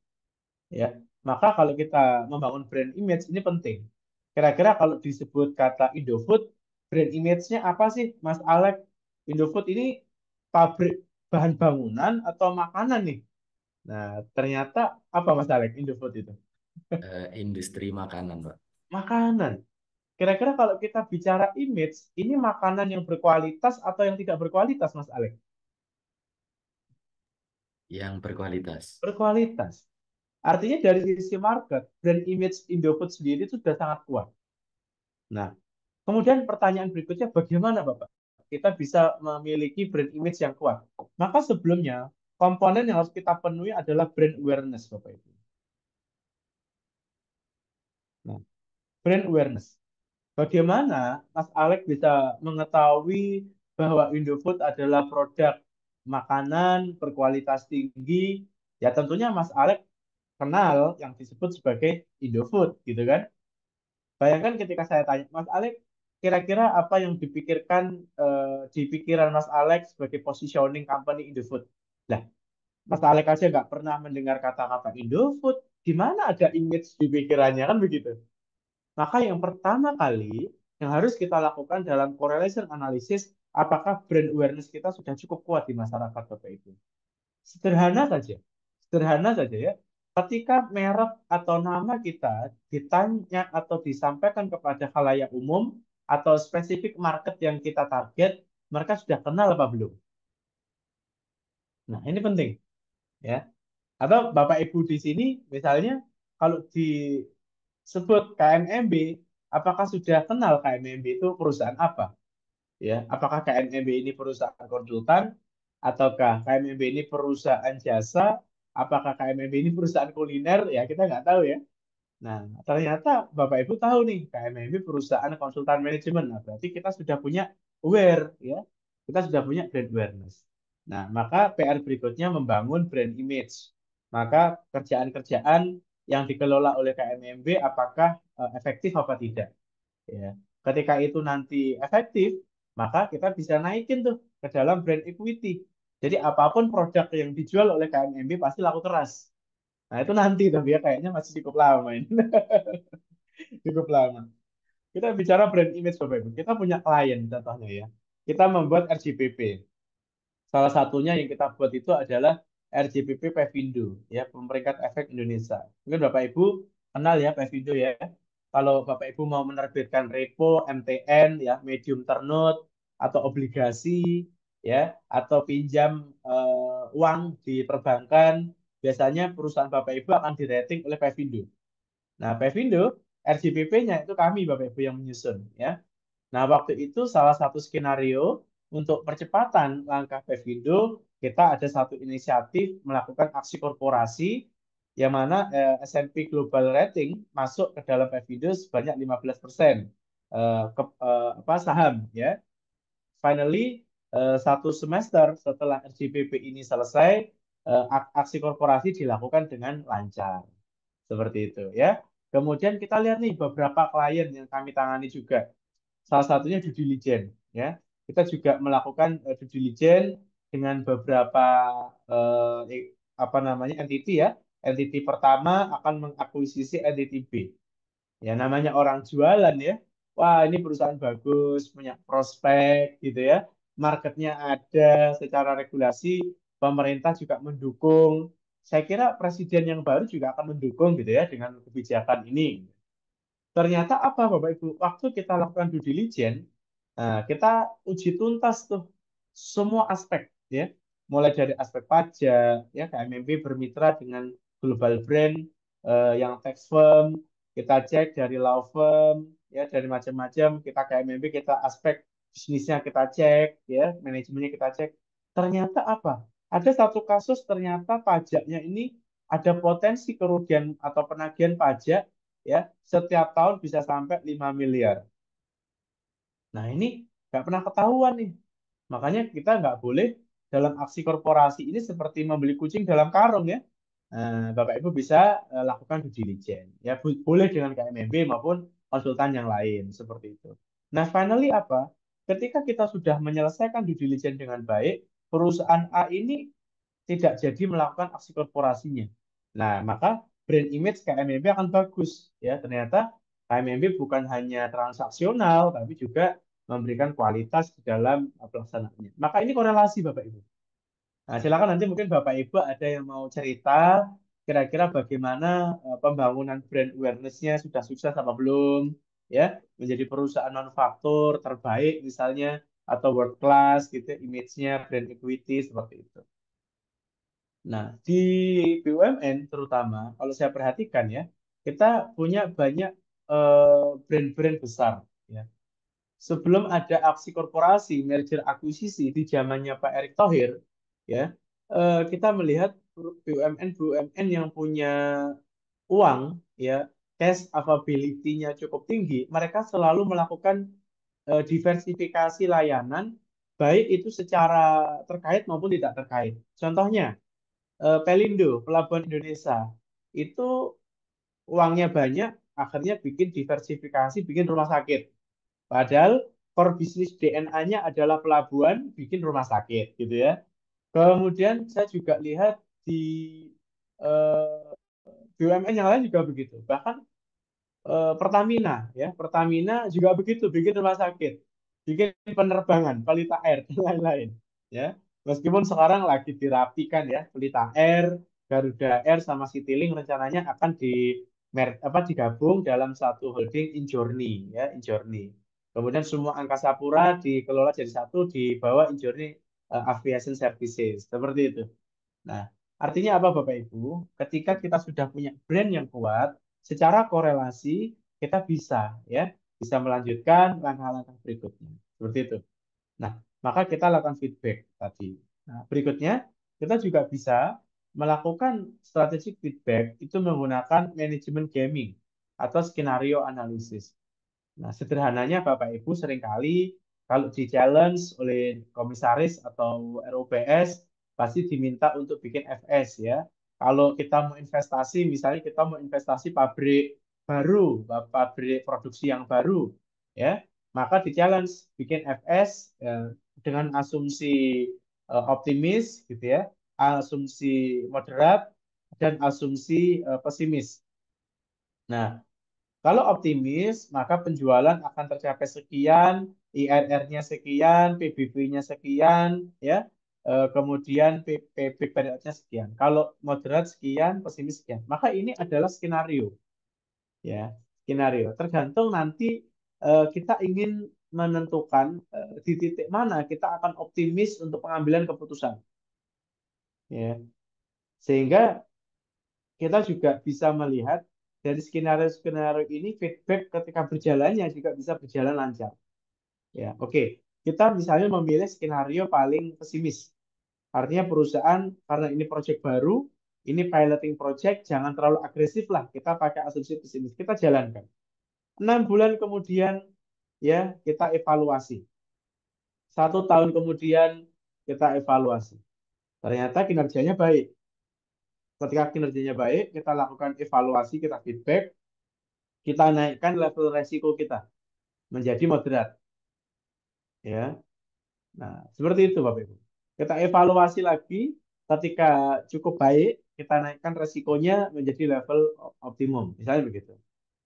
ya. Maka kalau kita membangun brand image ini penting. Kira-kira kalau disebut kata Indofood, brand image-nya apa sih, Mas Alex? Indofood ini pabrik bahan bangunan atau makanan nih? Nah, ternyata apa Mas Alex Indofood itu? Industri makanan, Pak. Makanan. Kira-kira kalau kita bicara image, ini makanan yang berkualitas atau yang tidak berkualitas, Mas Alex? Yang berkualitas. Berkualitas. Artinya dari sisi market, brand image Indofood sendiri itu sudah sangat kuat. Nah, kemudian pertanyaan berikutnya, bagaimana Bapak? Kita bisa memiliki brand image yang kuat. Maka sebelumnya, komponen yang harus kita penuhi adalah brand awareness, Bapak Ibu. Nah, brand awareness. Bagaimana Mas Alex bisa mengetahui bahwa Indofood adalah produk makanan berkualitas tinggi? Ya tentunya Mas Alex kenal yang disebut sebagai Indofood, gitu kan? Bayangkan ketika saya tanya, Mas Alex, kira-kira apa yang dipikirkan di pikiran Mas Alex sebagai positioning company Indofood? Lah, Mas Alex aja nggak pernah mendengar kata-kata Indofood, gimana ada image di pikirannya kan begitu? Maka yang pertama kali yang harus kita lakukan dalam correlation analysis, apakah brand awareness kita sudah cukup kuat di masyarakat Bapak Ibu. Sederhana saja, sederhana saja ya. Ketika merek atau nama kita ditanya atau disampaikan kepada khalayak umum atau spesifik market yang kita target, mereka sudah kenal apa belum? Nah, ini penting ya. Atau Bapak Ibu di sini misalnya kalau di sebut KMMB, apakah sudah kenal KMMB itu perusahaan apa? Ya, apakah KMMB ini perusahaan konsultan, ataukah KMMB ini perusahaan jasa, apakah KMMB ini perusahaan kuliner? Ya, kita nggak tahu ya. Nah, ternyata Bapak Ibu tahu nih, KMMB perusahaan konsultan manajemen. Nah, berarti kita sudah punya aware, ya. Kita sudah punya brand awareness. Nah, maka PR berikutnya membangun brand image. Maka kerjaan-kerjaan yang dikelola oleh KMMB apakah efektif apa tidak? Ya. Ketika itu nanti efektif, maka kita bisa naikin tuh ke dalam brand equity. Jadi apapun produk yang dijual oleh KMMB pasti laku keras. Nah, itu nanti tapi ya kayaknya masih cukup lama ini. Cukup lama. Kita bicara brand image Bapak Ibu. Kita punya klien contohnya ya. Kita membuat RGPP. Salah satunya yang kita buat itu adalah RGPP Pevindo, ya, Pemeringkat Efek Indonesia. Mungkin Bapak Ibu kenal ya Pevindo ya. Kalau Bapak Ibu mau menerbitkan repo, MTN, ya, medium ternote, atau obligasi, ya, atau pinjam uang di perbankan, biasanya perusahaan Bapak Ibu akan dirating oleh Pevindo. Nah, Pevindo, RGPP-nya itu kami Bapak Ibu yang menyusun, ya. Nah, waktu itu salah satu skenario untuk percepatan langkah Pevindo, kita ada satu inisiatif melakukan aksi korporasi yang mana S&P Global Rating masuk ke dalam Pevindo sebanyak 15% saham ya. Finally, satu semester setelah RGPP ini selesai, aksi korporasi dilakukan dengan lancar. Seperti itu ya. Kemudian kita lihat nih beberapa klien yang kami tangani juga. Salah satunya due diligence ya. Kita juga melakukan due diligence dengan beberapa apa namanya entity ya. Entity pertama akan mengakuisisi entity B. Ya namanya orang jualan ya. Wah, ini perusahaan bagus, punya prospek gitu ya. Marketnya ada, secara regulasi pemerintah juga mendukung. Saya kira presiden yang baru juga akan mendukung gitu ya dengan kebijakan ini. Ternyata apa Bapak Ibu? Waktu kita lakukan due diligence, nah, kita uji tuntas tuh semua aspek ya. Mulai dari aspek pajak, ya KMMB bermitra dengan global brand yang tax firm, kita cek dari law firm, ya dari macam-macam, kita KMMB kita aspek bisnisnya kita cek, ya manajemennya kita cek. Ternyata apa? Ada satu kasus ternyata pajaknya ini ada potensi kerugian atau penagihan pajak ya setiap tahun bisa sampai 5 miliar. Nah ini nggak pernah ketahuan nih. Makanya kita nggak boleh dalam aksi korporasi ini seperti membeli kucing dalam karung ya. Bapak Ibu bisa lakukan due diligence. Ya boleh dengan KMMB maupun konsultan yang lain seperti itu. Nah finally apa? Ketika kita sudah menyelesaikan due diligence dengan baik, perusahaan A ini tidak jadi melakukan aksi korporasinya. Nah, maka brand image KMMB akan bagus ya. Ternyata KMMB bukan hanya transaksional tapi juga memberikan kualitas di dalam pelaksanaannya. Maka ini korelasi Bapak Ibu. Nah, silakan nanti mungkin Bapak Ibu ada yang mau cerita kira-kira bagaimana pembangunan brand awareness-nya sudah sukses apa belum ya, menjadi perusahaan manufaktur terbaik misalnya atau world class gitu image-nya brand equity seperti itu. Nah, di BUMN terutama, kalau saya perhatikan ya, kita punya banyak brand-brand besar. Ya. Sebelum ada aksi korporasi, merger akuisisi di zamannya Pak Erick Thohir, ya, kita melihat BUMN-BUMN yang punya uang, ya, cash availability-nya cukup tinggi, mereka selalu melakukan diversifikasi layanan, baik itu secara terkait maupun tidak terkait. Contohnya, Pelindo, Pelabuhan Indonesia, itu uangnya banyak, akhirnya bikin diversifikasi, bikin rumah sakit. Padahal core bisnis DNA-nya adalah pelabuhan, bikin rumah sakit, gitu ya. Kemudian saya juga lihat di eh, BUMN yang lain juga begitu. Bahkan Pertamina, ya Pertamina juga begitu, bikin rumah sakit, bikin penerbangan, Pelita Air, dan lain-lain. Ya, meskipun sekarang lagi dirapikan ya, Pelita Air, Garuda Air sama Citylink rencananya akan digabung dalam satu holding Injourney, ya Injourney. Kemudian semua angkasa pura dikelola jadi satu di bawah Injourney Aviation Services, seperti itu. Nah, artinya apa Bapak Ibu? Ketika kita sudah punya brand yang kuat, secara korelasi kita bisa melanjutkan langkah-langkah berikutnya. Seperti itu. Nah, maka kita lakukan feedback tadi. Nah, berikutnya kita juga bisa melakukan strategic feedback itu menggunakan manajemen gaming atau skenario analisis. Nah, sederhananya Bapak Ibu seringkali kalau di challenge oleh komisaris atau RUPS pasti diminta untuk bikin FS ya. Kalau kita mau investasi, misalnya kita mau investasi pabrik baru, pabrik produksi yang baru, ya, maka di challenge bikin FS dengan asumsi optimis, gitu ya, asumsi moderat dan asumsi pesimis. Nah, kalau optimis, maka penjualan akan tercapai sekian, IRR-nya sekian, PBB-nya sekian, ya. Kemudian PBR-nya sekian. Kalau moderat sekian, pesimis sekian. Maka ini adalah skenario, ya. Skenario. Tergantung nanti kita ingin menentukan di titik mana kita akan optimis untuk pengambilan keputusan, ya. Sehingga kita juga bisa melihat dari skenario-skenario ini feedback ketika berjalannya juga bisa berjalan lancar. Ya, oke. Kita misalnya memilih skenario paling pesimis. Artinya perusahaan karena ini proyek baru, ini piloting project, jangan terlalu agresif lah. Kita pakai asumsi pesimis. Kita jalankan. 6 bulan kemudian ya kita evaluasi. 1 tahun kemudian kita evaluasi. Ternyata kinerjanya baik. Ketika kinerjanya baik, kita lakukan evaluasi, kita feedback, kita naikkan level resiko kita menjadi moderat. Ya, nah seperti itu Bapak Ibu. Kita evaluasi lagi, ketika cukup baik, kita naikkan resikonya menjadi level optimum, misalnya begitu.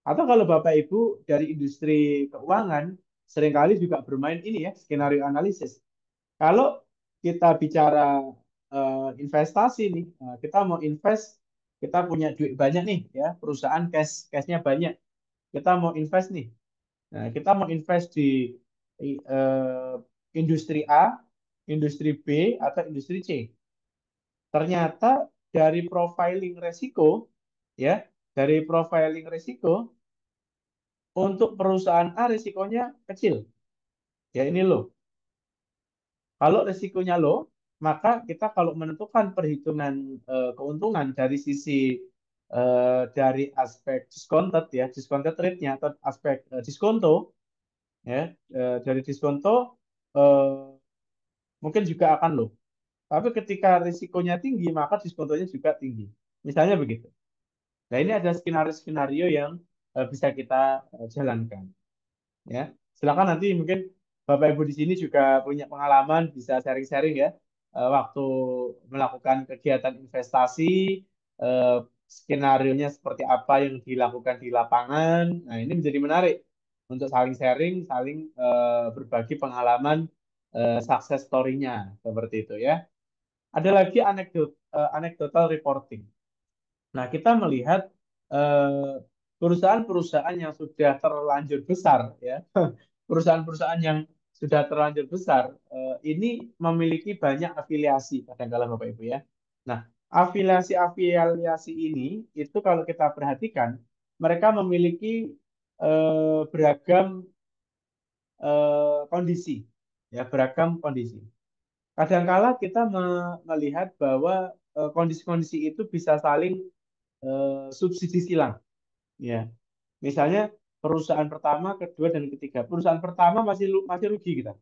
Atau kalau Bapak Ibu dari industri keuangan, seringkali juga bermain ini ya, skenario analisis. Kalau kita bicara investasi nih, kita mau invest, kita punya duit banyak nih ya, perusahaan cashnya banyak, kita mau invest nih. Nah, kita mau invest di eh, industri A, industri B, atau industri C. Ternyata dari profiling resiko, ya, dari profiling resiko untuk perusahaan A resikonya kecil. Ya ini loh. Kalau resikonya low, maka kita kalau menentukan perhitungan keuntungan dari sisi dari aspek discounted ya, discounted rate-nya atau aspek diskonto ya, dari diskonto eh, mungkin juga akan low. Tapi ketika risikonya tinggi, maka diskontonya juga tinggi. Misalnya begitu. Nah, ini ada skenario-skenario yang bisa kita jalankan. Ya, silakan nanti mungkin Bapak Ibu di sini juga punya pengalaman, bisa sharing-sharing ya, waktu melakukan kegiatan investasi, eh, skenario-nya seperti apa yang dilakukan di lapangan. Nah, ini menjadi menarik untuk saling sharing, saling berbagi pengalaman success story-nya seperti itu ya. Ada lagi anecdotal reporting. Nah, kita melihat perusahaan-perusahaan yang sudah terlanjur besar, ya, perusahaan-perusahaan yang sudah terlanjur besar, ini memiliki banyak afiliasi, kadang-kadang Bapak Ibu ya. Nah, afiliasi-afiliasi ini itu kalau kita perhatikan, mereka memiliki beragam kondisi, ya, beragam kondisi. Kadangkala kita melihat bahwa kondisi-kondisi itu bisa saling subsidi silang. Ya, misalnya perusahaan pertama, kedua, dan ketiga. Perusahaan pertama masih rugi kita.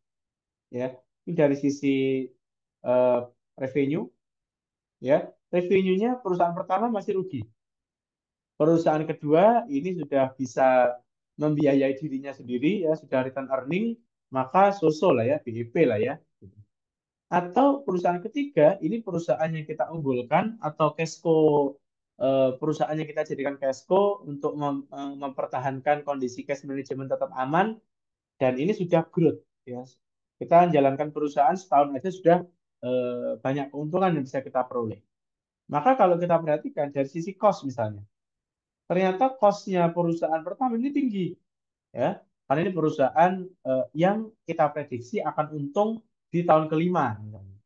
Ya, ini dari sisi eh, revenue. Ya, revenue-nya perusahaan pertama masih rugi. Perusahaan kedua ini sudah bisa membiayai dirinya sendiri, ya sudah return earning, maka so-so lah ya, BEP lah ya. Atau perusahaan ketiga, ini perusahaan yang kita unggulkan atau cashco perusahaan yang kita jadikan cashco untuk mempertahankan kondisi cash management tetap aman dan ini sudah growth ya. Kita menjalankan perusahaan setahun aja sudah banyak keuntungan yang bisa kita peroleh. Maka kalau kita perhatikan dari sisi cost misalnya, ternyata cost-nya perusahaan pertama ini tinggi ya. Karena ini perusahaan yang kita prediksi akan untung di tahun kelima misalnya.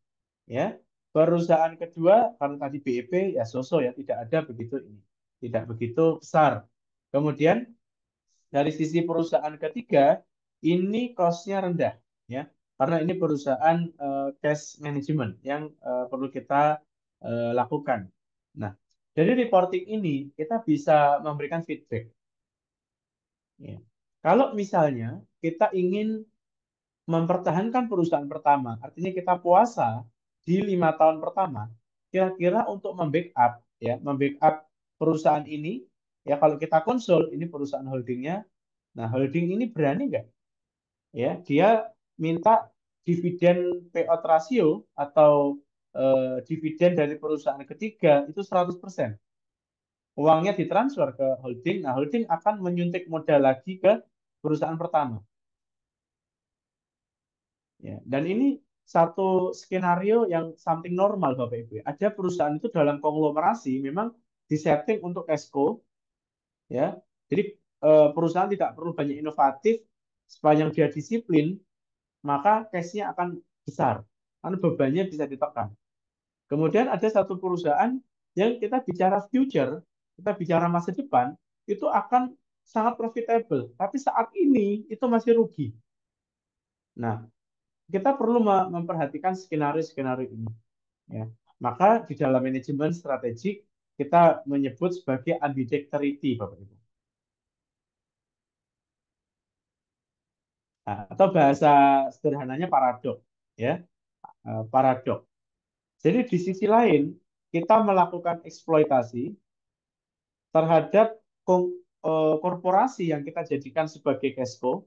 Ya, perusahaan kedua karena tadi BEP ya sosok ya tidak ada begitu ini, tidak begitu besar. Kemudian dari sisi perusahaan ketiga, ini cost-nya rendah, ya, karena ini perusahaan cash management yang perlu kita lakukan. Nah, dari reporting ini kita bisa memberikan feedback. Ya. Kalau misalnya kita ingin mempertahankan perusahaan pertama, artinya kita puasa di 5 tahun pertama, kira-kira untuk membackup, ya, membackup perusahaan ini, ya, kalau kita konsul ini perusahaan holdingnya, nah holding ini berani nggak, ya, dia minta dividen payout ratio atau dividen dari perusahaan ketiga itu 100%. Uangnya ditransfer ke holding, nah holding akan menyuntik modal lagi ke perusahaan pertama. Ya, dan ini satu skenario yang something normal Bapak Ibu. Ada perusahaan itu dalam konglomerasi memang disetting untuk cash flow, ya. Jadi perusahaan tidak perlu banyak inovatif, sepanjang dia disiplin, maka cash-nya akan besar, karena bebannya bisa ditekan. Kemudian ada satu perusahaan yang kita bicara future, kita bicara masa depan, itu akan sangat profitable, tapi saat ini itu masih rugi. Nah, kita perlu memperhatikan skenario-skenario ini. Ya. Maka di dalam manajemen strategik kita menyebut sebagai ambidexterity, Bapak Ibu. Nah, atau bahasa sederhananya paradok, ya, paradok. Jadi di sisi lain kita melakukan eksploitasi terhadap korporasi yang kita jadikan sebagai cash cow.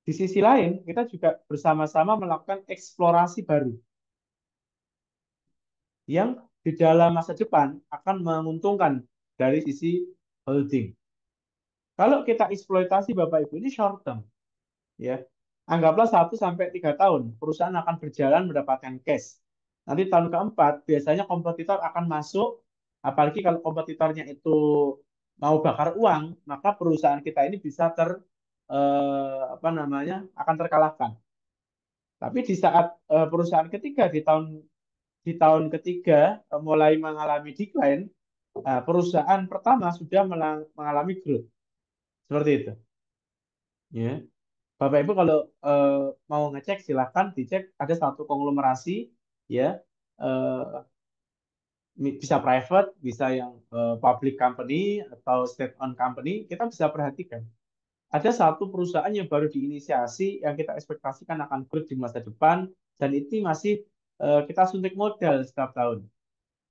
Di sisi lain kita juga bersama-sama melakukan eksplorasi baru yang di dalam masa depan akan menguntungkan dari sisi holding. Kalau kita eksploitasi Bapak Ibu ini short term, ya. Anggaplah 1 sampai 3 tahun perusahaan akan berjalan mendapatkan cash. Nanti tahun keempat biasanya kompetitor akan masuk, apalagi kalau kompetitornya itu mau bakar uang, maka perusahaan kita ini bisa apa namanya, akan terkalahkan. Tapi di saat perusahaan ketiga di tahun ketiga mulai mengalami decline, perusahaan pertama sudah mengalami growth. Seperti itu. Ya. Bapak Ibu kalau eh, mau ngecek silahkan dicek, ada satu konglomerasi, ya, eh, bisa private, bisa yang public company atau state owned company, kita bisa perhatikan. Ada satu perusahaan yang baru diinisiasi yang kita ekspektasikan akan growth di masa depan, dan itu masih kita suntik modal setiap tahun.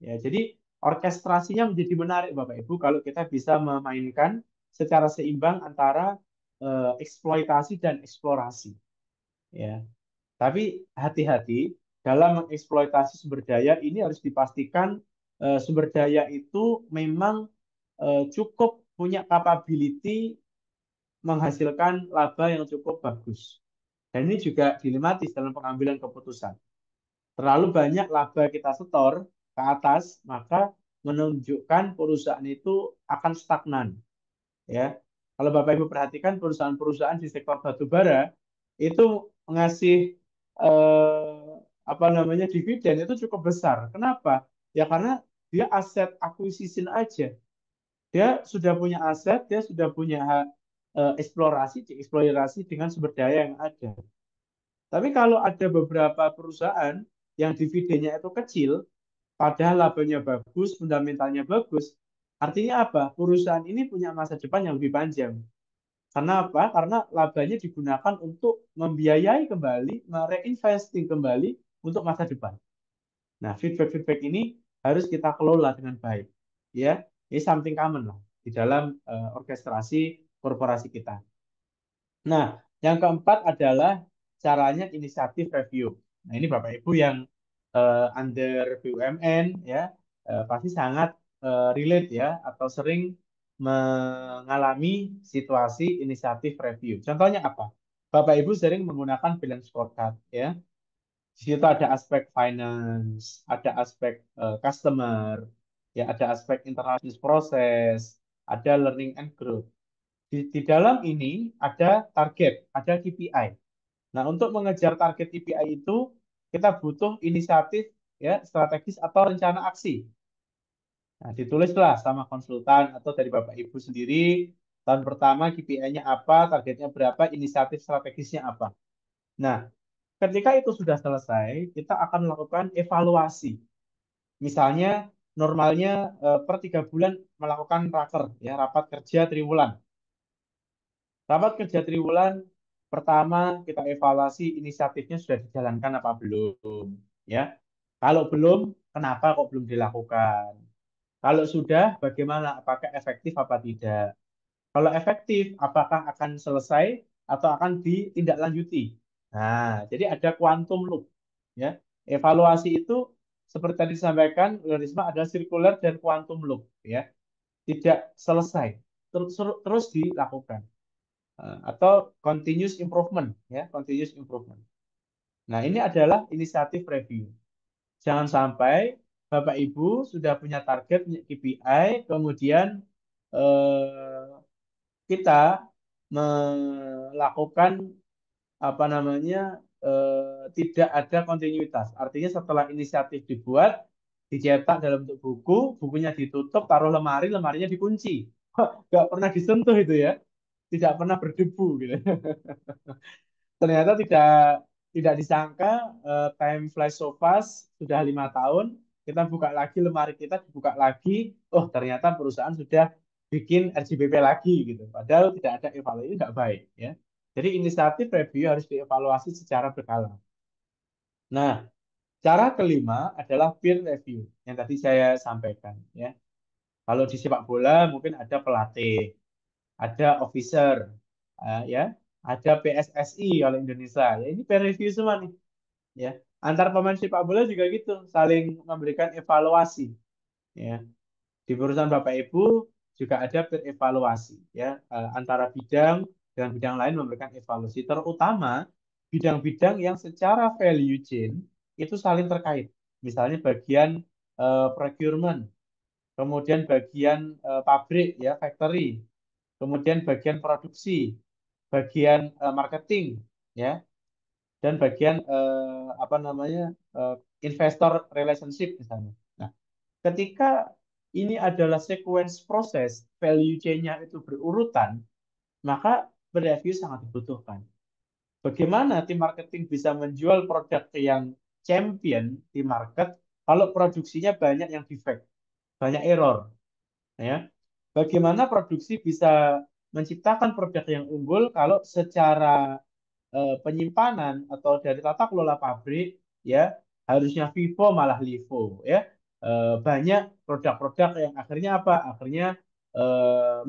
Ya, jadi orkestrasinya menjadi menarik Bapak Ibu kalau kita bisa memainkan secara seimbang antara eksploitasi dan eksplorasi. Ya. Tapi hati-hati dalam mengeksploitasi sumber daya ini harus dipastikan sumber daya itu memang cukup punya capability menghasilkan laba yang cukup bagus. Dan ini juga dilematis dalam pengambilan keputusan. Terlalu banyak laba kita setor ke atas, maka menunjukkan perusahaan itu akan stagnan. Ya, kalau Bapak Ibu perhatikan perusahaan-perusahaan di sektor batu bara itu ngasih apa namanya dividen itu cukup besar. Kenapa? Ya karena dia aset acquisition aja. Dia sudah punya aset, dia sudah punya eksplorasi, dieksplorasi dengan sumber daya yang ada. Tapi kalau ada beberapa perusahaan yang dividennya itu kecil, padahal labanya bagus, fundamentalnya bagus, artinya apa? Perusahaan ini punya masa depan yang lebih panjang. Karena apa? Karena labanya digunakan untuk membiayai kembali, mereinvesting kembali untuk masa depan. Nah, feedback-feedback ini harus kita kelola dengan baik. Ya, ini something common lah di dalam orkestrasi korporasi kita. Nah, yang keempat adalah caranya inisiatif review. Nah, ini Bapak Ibu yang under BUMN, ya, pasti sangat relate, ya, atau sering mengalami situasi inisiatif review. Contohnya apa? Bapak Ibu sering menggunakan balance scorecard, ya. Di situ ada aspek finance, ada aspek customer, ya, ada aspek internal business process, ada learning and growth. Di dalam ini ada target, ada KPI. Nah, untuk mengejar target KPI itu kita butuh inisiatif, ya, strategis atau rencana aksi. Nah, ditulislah sama konsultan atau dari Bapak Ibu sendiri, tahun pertama KPI-nya apa, targetnya berapa, inisiatif strategisnya apa. Nah, ketika itu sudah selesai, kita akan melakukan evaluasi. Misalnya, normalnya per 3 bulan melakukan raker, ya, rapat kerja triwulan. Rapat kerja triwulan pertama kita evaluasi inisiatifnya sudah dijalankan apa belum, ya. Kalau belum, kenapa kok belum dilakukan? Kalau sudah, bagaimana? Apakah efektif apa tidak? Kalau efektif, apakah akan selesai atau akan ditindaklanjuti? Nah, jadi ada quantum loop, ya. Evaluasi itu seperti tadi disampaikan oleh Risma ada circular dan quantum loop, ya. Tidak selesai, terus dilakukan. Atau continuous improvement, ya, continuous improvement. Nah, ini adalah inisiatif review. Jangan sampai Bapak Ibu sudah punya target, punya KPI, kemudian eh, kita melakukan apa namanya tidak ada kontinuitas. Artinya setelah inisiatif dibuat, dicetak dalam bentuk buku, bukunya ditutup, taruh lemari, lemarinya dikunci. Nggak pernah disentuh itu ya, tidak pernah berdebu gitu. Ternyata tidak disangka time flies so fast, sudah 5 tahun, kita buka lagi lemari kita dibuka lagi, oh ternyata perusahaan sudah bikin RJBP lagi gitu. Padahal tidak ada evaluasi, tidak baik ya. Jadi inisiatif review harus dievaluasi secara berkala. Nah, cara kelima adalah peer review yang tadi saya sampaikan ya. Kalau di sepak bola mungkin ada pelatih, ada officer, ya, ada PSSI kalau Indonesia. Ya ini peer review semua nih, ya. Antar pemain sepak bola juga gitu, saling memberikan evaluasi, ya. Di perusahaan Bapak Ibu juga ada peer evaluasi, ya. Antara bidang dengan bidang lain memberikan evaluasi, terutama bidang-bidang yang secara value chain itu saling terkait. Misalnya bagian procurement, kemudian bagian pabrik, ya, factory, kemudian bagian produksi, bagian marketing, ya, dan bagian apa namanya investor relationship misalnya. Nah, ketika ini adalah sequence proses, value chain-nya itu berurutan, maka review sangat dibutuhkan. Bagaimana tim marketing bisa menjual produk yang champion di market kalau produksinya banyak yang defect, banyak error, ya. Bagaimana produksi bisa menciptakan produk yang unggul kalau secara penyimpanan atau dari tata kelola pabrik, ya, harusnya FIFO malah LIFO, ya. Banyak produk-produk yang akhirnya apa? Akhirnya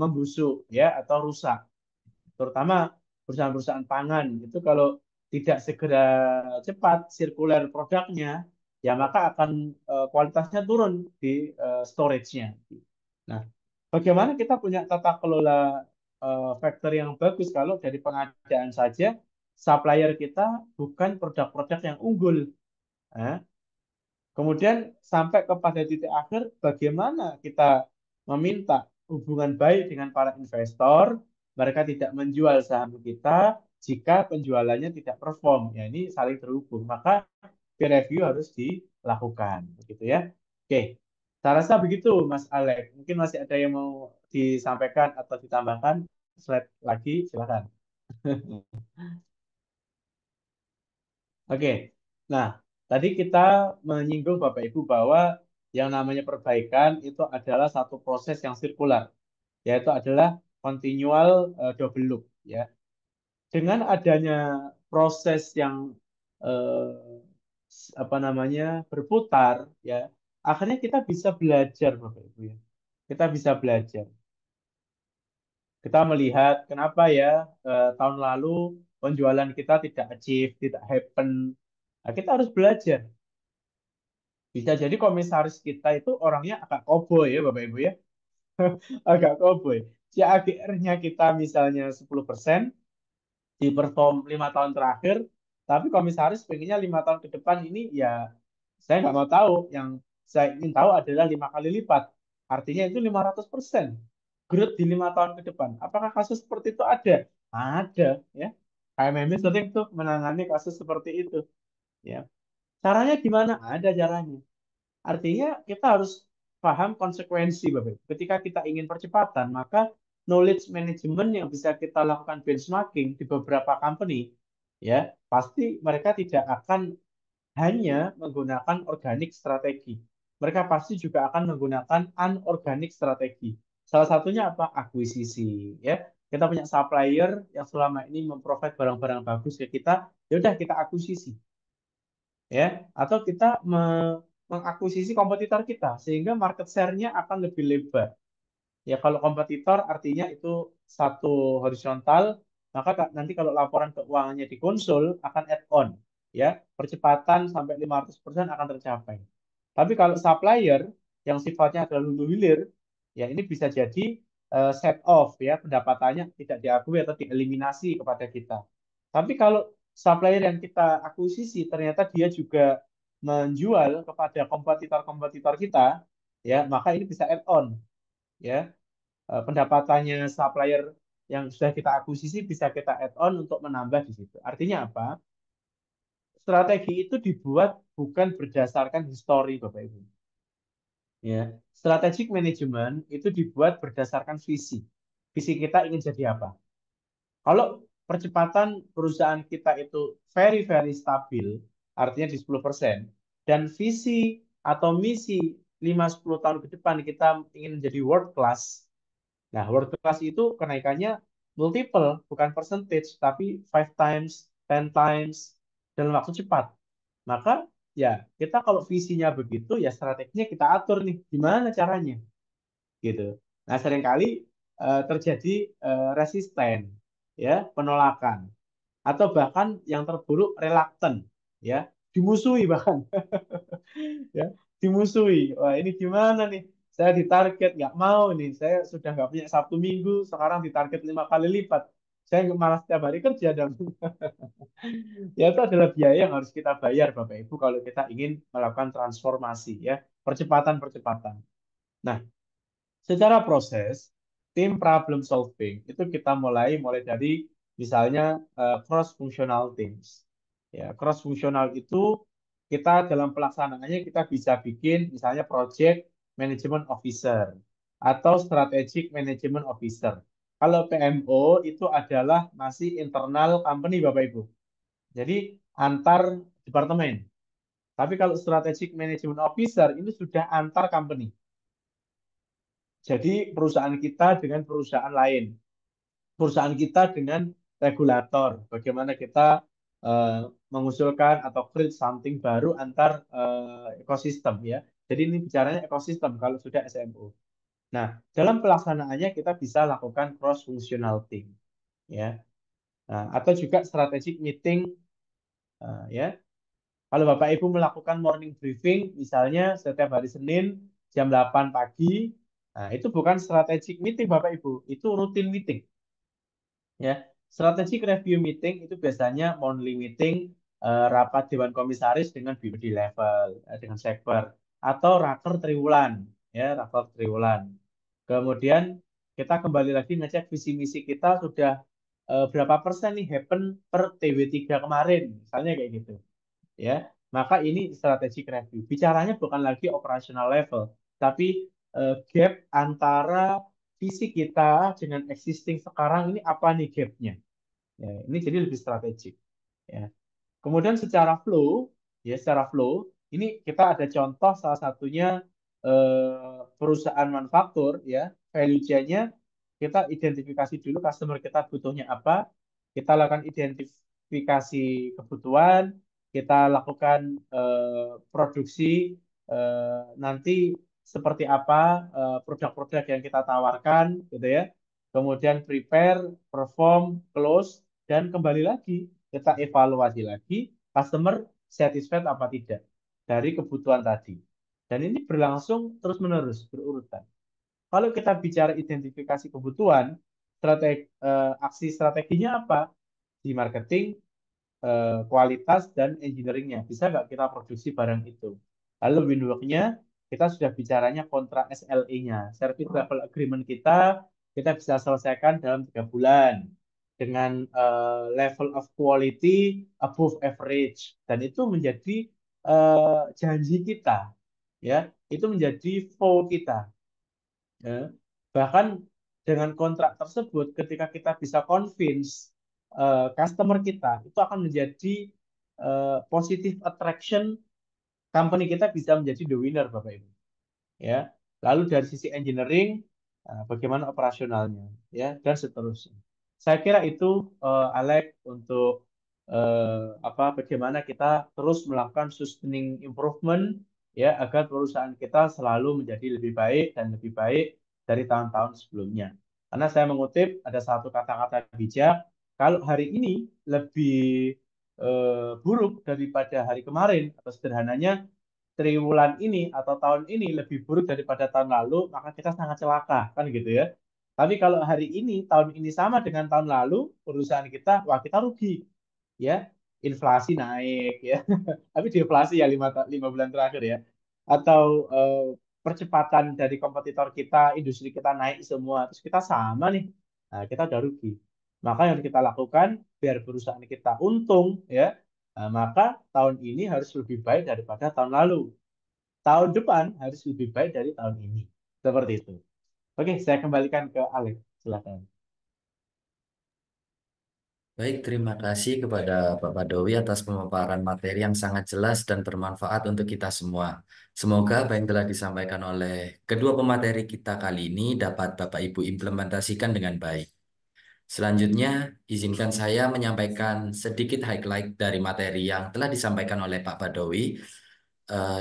membusuk, ya, atau rusak. Terutama perusahaan-perusahaan pangan itu kalau tidak segera cepat sirkuler produknya, ya maka akan kualitasnya turun di storage-nya. Nah, bagaimana kita punya tata kelola factory yang bagus kalau dari pengadaan saja supplier kita bukan produk-produk yang unggul. Nah, kemudian sampai kepada titik akhir, bagaimana kita meminta hubungan baik dengan para investor, mereka tidak menjual saham kita jika penjualannya tidak perform. Ya, ini saling terhubung. Maka peer review harus dilakukan, begitu ya. Oke, saya rasa begitu, Mas Alex. Mungkin masih ada yang mau disampaikan atau ditambahkan. Slide lagi, silakan. Oke, nah tadi kita menyinggung Bapak Ibu bahwa yang namanya perbaikan itu adalah satu proses yang sirkular, yaitu adalah continual double loop. Ya, dengan adanya proses yang apa namanya berputar, ya, akhirnya kita bisa belajar, Bapak Ibu ya. Kita bisa belajar. Kita melihat kenapa ya tahun lalu penjualan kita tidak achieve, tidak happen. Nah, kita harus belajar. Bisa jadi komisaris kita itu orangnya agak koboi ya Bapak Ibu ya. Agak koboi. CAGR-nya kita misalnya 10%, di perform 5 tahun terakhir, tapi komisaris pengennya 5 tahun ke depan ini ya saya nggak mau tahu. Yang saya ingin tahu adalah 5 kali lipat. Artinya itu 500% growth di 5 tahun ke depan. Apakah kasus seperti itu ada? Ada ya. KMM sering tuh menangani kasus seperti itu. Ya. Caranya gimana? Ada caranya. Artinya kita harus paham konsekuensi, Bapak Ibu. Ketika kita ingin percepatan, maka knowledge management yang bisa kita lakukan benchmarking di beberapa company, ya pasti mereka tidak akan hanya menggunakan organik strategi. Mereka pasti juga akan menggunakan anorganik strategi. Salah satunya apa? Akuisisi. Ya, kita punya supplier yang selama ini memprovide barang-barang bagus ke kita, ya udah kita akuisisi, ya. Atau kita mengakuisisi kompetitor kita sehingga market share-nya akan lebih lebar. Ya, kalau kompetitor artinya itu satu horizontal, maka nanti kalau laporan keuangannya di konsul akan add-on, ya, percepatan sampai 500% akan tercapai. Tapi kalau supplier yang sifatnya adalah hulu hilir, ya ini bisa jadi set off, ya, pendapatannya tidak diakui atau dieliminasi kepada kita. Tapi kalau supplier yang kita akuisisi ternyata dia juga menjual kepada kompetitor-kompetitor kita, ya, maka ini bisa add-on, ya. Pendapatannya supplier yang sudah kita akuisisi bisa kita add-on untuk menambah di situ. Artinya apa? Strategi itu dibuat bukan berdasarkan histori, Bapak Ibu. Ya, strategic management itu dibuat berdasarkan visi. Visi kita ingin jadi apa? Kalau percepatan perusahaan kita itu very stabil, artinya di 10%, dan visi atau misi 5-10 tahun ke depan kita ingin menjadi world class. Nah, world class itu kenaikannya multiple, bukan percentage, tapi 5 times, 10 times dalam waktu cepat. Maka ya kita kalau visinya begitu, ya strateginya kita atur nih, gimana caranya, gitu. Nah, seringkali terjadi resisten, ya, penolakan, atau bahkan yang terburuk reluctant, ya, dimusuhi bahkan. Ya, dimusuhi. Wah, ini gimana nih? Saya ditarget, nggak mau nih. Saya sudah nggak punya Sabtu Minggu, sekarang ditarget 5 kali lipat. Saya malah setiap hari kerja dong. Ya, itu adalah biaya yang harus kita bayar, Bapak Ibu, kalau kita ingin melakukan transformasi, ya, percepatan-percepatan. Nah, secara proses, tim problem solving itu kita mulai dari misalnya cross functional teams. Ya, cross functional itu kita dalam pelaksanaannya kita bisa bikin misalnya project management officer atau strategic management officer. Kalau PMO itu adalah masih internal company, Bapak Ibu. Jadi antar departemen. Tapi kalau strategic management officer ini sudah antar company. Jadi perusahaan kita dengan perusahaan lain, perusahaan kita dengan regulator, bagaimana kita eh, mengusulkan atau create something baru antar ekosistem, ya. Jadi ini bicaranya ekosistem kalau sudah SMO. Nah, dalam pelaksanaannya kita bisa lakukan cross functional team, ya. Nah, atau juga strategic meeting, ya. Kalau Bapak Ibu melakukan morning briefing, misalnya setiap hari Senin jam 8 pagi, nah itu bukan strategic meeting Bapak Ibu, itu rutin meeting. Ya, strategic review meeting itu biasanya monthly meeting, rapat Dewan Komisaris dengan BPD level, dengan sekber, atau raker triwulan, ya, raker triwulan. Kemudian kita kembali lagi ngecek visi misi kita sudah berapa persen nih happen per TW3 kemarin, misalnya kayak gitu, ya. Maka ini strategic review. Bicaranya bukan lagi operational level, tapi gap antara visi kita dengan existing sekarang ini apa nih gapnya. Ya, ini jadi lebih strategik. Ya. Kemudian secara flow, ini kita ada contoh salah satunya perusahaan manufaktur, ya, value chain-nya kita identifikasi dulu customer kita butuhnya apa, kita lakukan identifikasi kebutuhan, kita lakukan produksi, nanti seperti apa produk-produk yang kita tawarkan, gitu ya. Kemudian prepare, perform, close, dan kembali lagi kita evaluasi lagi customer satisfied apa tidak dari kebutuhan tadi. Dan ini berlangsung terus-menerus, berurutan. Kalau kita bicara identifikasi kebutuhan, aksi strateginya apa? Di marketing, kualitas, dan engineeringnya. Bisa nggak kita produksi barang itu? Lalu win-work-nya, kita sudah bicaranya kontrak SLA-nya. Service Level Agreement kita bisa selesaikan dalam 3 bulan dengan level of quality above average. Dan itu menjadi janji kita, ya, itu menjadi foe kita. Ya. Bahkan dengan kontrak tersebut, ketika kita bisa convince customer kita, itu akan menjadi positive attraction, company kita bisa menjadi the winner, Bapak Ibu. Ya, lalu dari sisi engineering, bagaimana operasionalnya, ya, dan seterusnya. Saya kira itu, Alex, untuk bagaimana kita terus melakukan sustaining improvement, ya, agar perusahaan kita selalu menjadi lebih baik dan lebih baik dari tahun-tahun sebelumnya. Karena saya mengutip ada satu kata-kata bijak, kalau hari ini lebih buruk daripada hari kemarin, atau sederhananya triwulan ini atau tahun ini lebih buruk daripada tahun lalu, maka kita sangat celaka, kan gitu ya. Tapi kalau hari ini, tahun ini sama dengan tahun lalu, perusahaan kita, wah kita rugi, ya. Inflasi naik, ya. Tapi deflasi ya 5 bulan terakhir ya. Atau percepatan dari kompetitor kita, industri kita naik semua, terus kita sama nih, nah kita udah rugi. Maka yang kita lakukan biar perusahaan kita untung, ya, maka tahun ini harus lebih baik daripada tahun lalu. Tahun depan harus lebih baik dari tahun ini. Seperti itu. Oke, saya kembalikan ke Alex. Silakan. Baik, terima kasih kepada Bapak Dowi atas pemaparan materi yang sangat jelas dan bermanfaat untuk kita semua. Semoga apa yang telah disampaikan oleh kedua pemateri kita kali ini dapat Bapak Ibu implementasikan dengan baik. Selanjutnya, izinkan saya menyampaikan sedikit highlight dari materi yang telah disampaikan oleh Pak Badowi,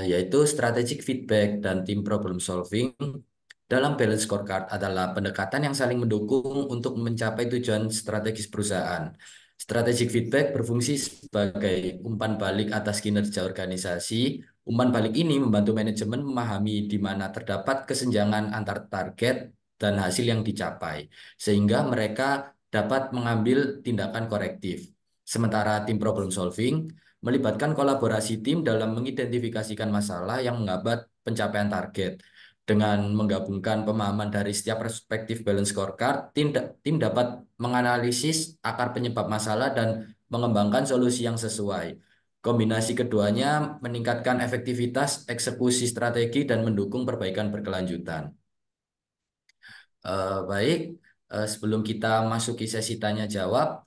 yaitu strategic feedback dan tim problem solving dalam balance scorecard adalah pendekatan yang saling mendukung untuk mencapai tujuan strategis perusahaan. Strategic feedback berfungsi sebagai umpan balik atas kinerja organisasi. Umpan balik ini membantu manajemen memahami di mana terdapat kesenjangan antar target dan hasil yang dicapai, sehingga mereka dapat mengambil tindakan korektif. Sementara tim problem solving melibatkan kolaborasi tim dalam mengidentifikasikan masalah yang menghambat pencapaian target. Dengan menggabungkan pemahaman dari setiap perspektif balance scorecard, tim dapat menganalisis akar penyebab masalah dan mengembangkan solusi yang sesuai. Kombinasi keduanya meningkatkan efektivitas eksekusi strategi dan mendukung perbaikan berkelanjutan. Baik, sebelum kita masuki sesi tanya jawab,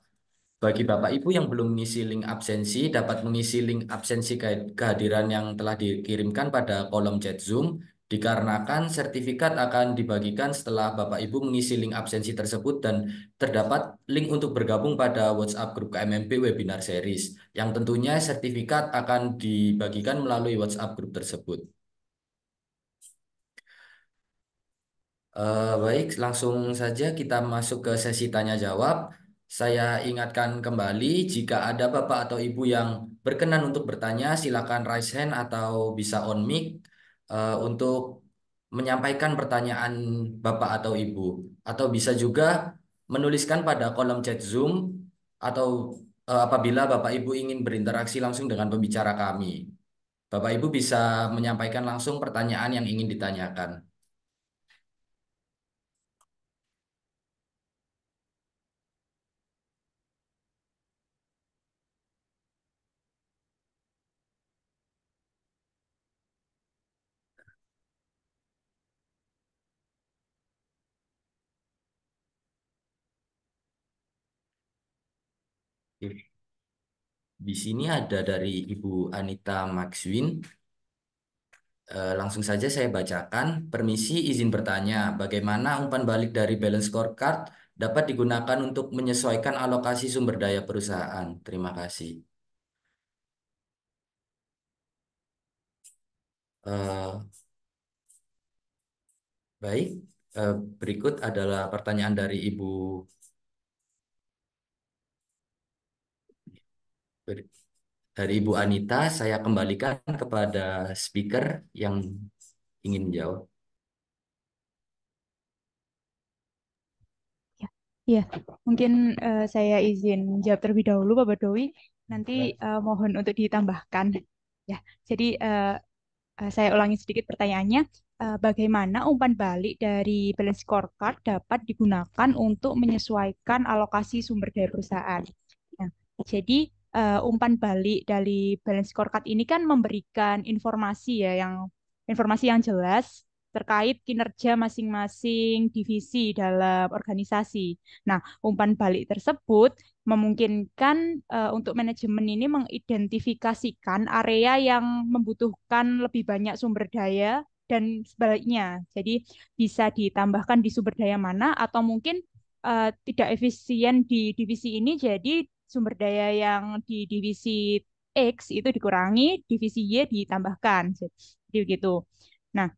bagi Bapak Ibu yang belum mengisi link absensi, dapat mengisi link absensi kehadiran yang telah dikirimkan pada kolom chat Zoom, dikarenakan sertifikat akan dibagikan setelah Bapak Ibu mengisi link absensi tersebut dan terdapat link untuk bergabung pada WhatsApp grup KMMP Webinar Series, yang tentunya sertifikat akan dibagikan melalui WhatsApp grup tersebut. Baik, langsung saja kita masuk ke sesi tanya jawab. Saya ingatkan kembali, jika ada Bapak atau Ibu yang berkenan untuk bertanya, silakan raise hand atau bisa on mic untuk menyampaikan pertanyaan Bapak atau Ibu. Atau bisa juga menuliskan pada kolom chat Zoom atau apabila Bapak Ibu ingin berinteraksi langsung dengan pembicara kami. Bapak Ibu bisa menyampaikan langsung pertanyaan yang ingin ditanyakan. Di sini ada dari Ibu Anita Maxwin. Langsung saja saya bacakan. Permisi, izin bertanya, bagaimana umpan balik dari balance scorecard dapat digunakan untuk menyesuaikan alokasi sumber daya perusahaan? Terima kasih. Eh, baik, berikut adalah pertanyaan dari Ibu Anita. Saya kembalikan kepada speaker yang ingin jawab. Ya, iya. Mungkin saya izin jawab terlebih dahulu, Pak Badowi. Nanti Baik. mohon untuk ditambahkan. Ya, jadi saya ulangi sedikit pertanyaannya. Bagaimana umpan balik dari balance scorecard dapat digunakan untuk menyesuaikan alokasi sumber daya perusahaan? Nah, jadi umpan balik dari balance scorecard ini kan memberikan informasi ya yang informasi yang jelas terkait kinerja masing-masing divisi dalam organisasi. Nah, umpan balik tersebut memungkinkan untuk manajemen ini mengidentifikasikan area yang membutuhkan lebih banyak sumber daya dan sebaliknya. Jadi bisa ditambahkan di sumber daya mana atau mungkin tidak efisien di divisi ini, jadi sumber daya yang di divisi X itu dikurangi, divisi Y ditambahkan. Jadi begitu. Nah,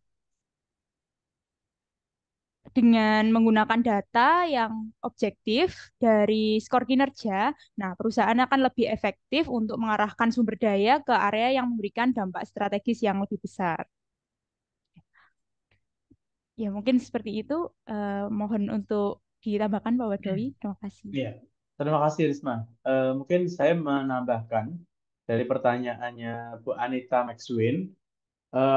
dengan menggunakan data yang objektif dari skor kinerja, nah perusahaan akan lebih efektif untuk mengarahkan sumber daya ke area yang memberikan dampak strategis yang lebih besar. Ya, mungkin seperti itu. Mohon untuk ditambahkan, Pak Wadowi. Terima kasih. Iya, terima kasih Risma. Mungkin saya menambahkan dari pertanyaannya Bu Anita Maxwin,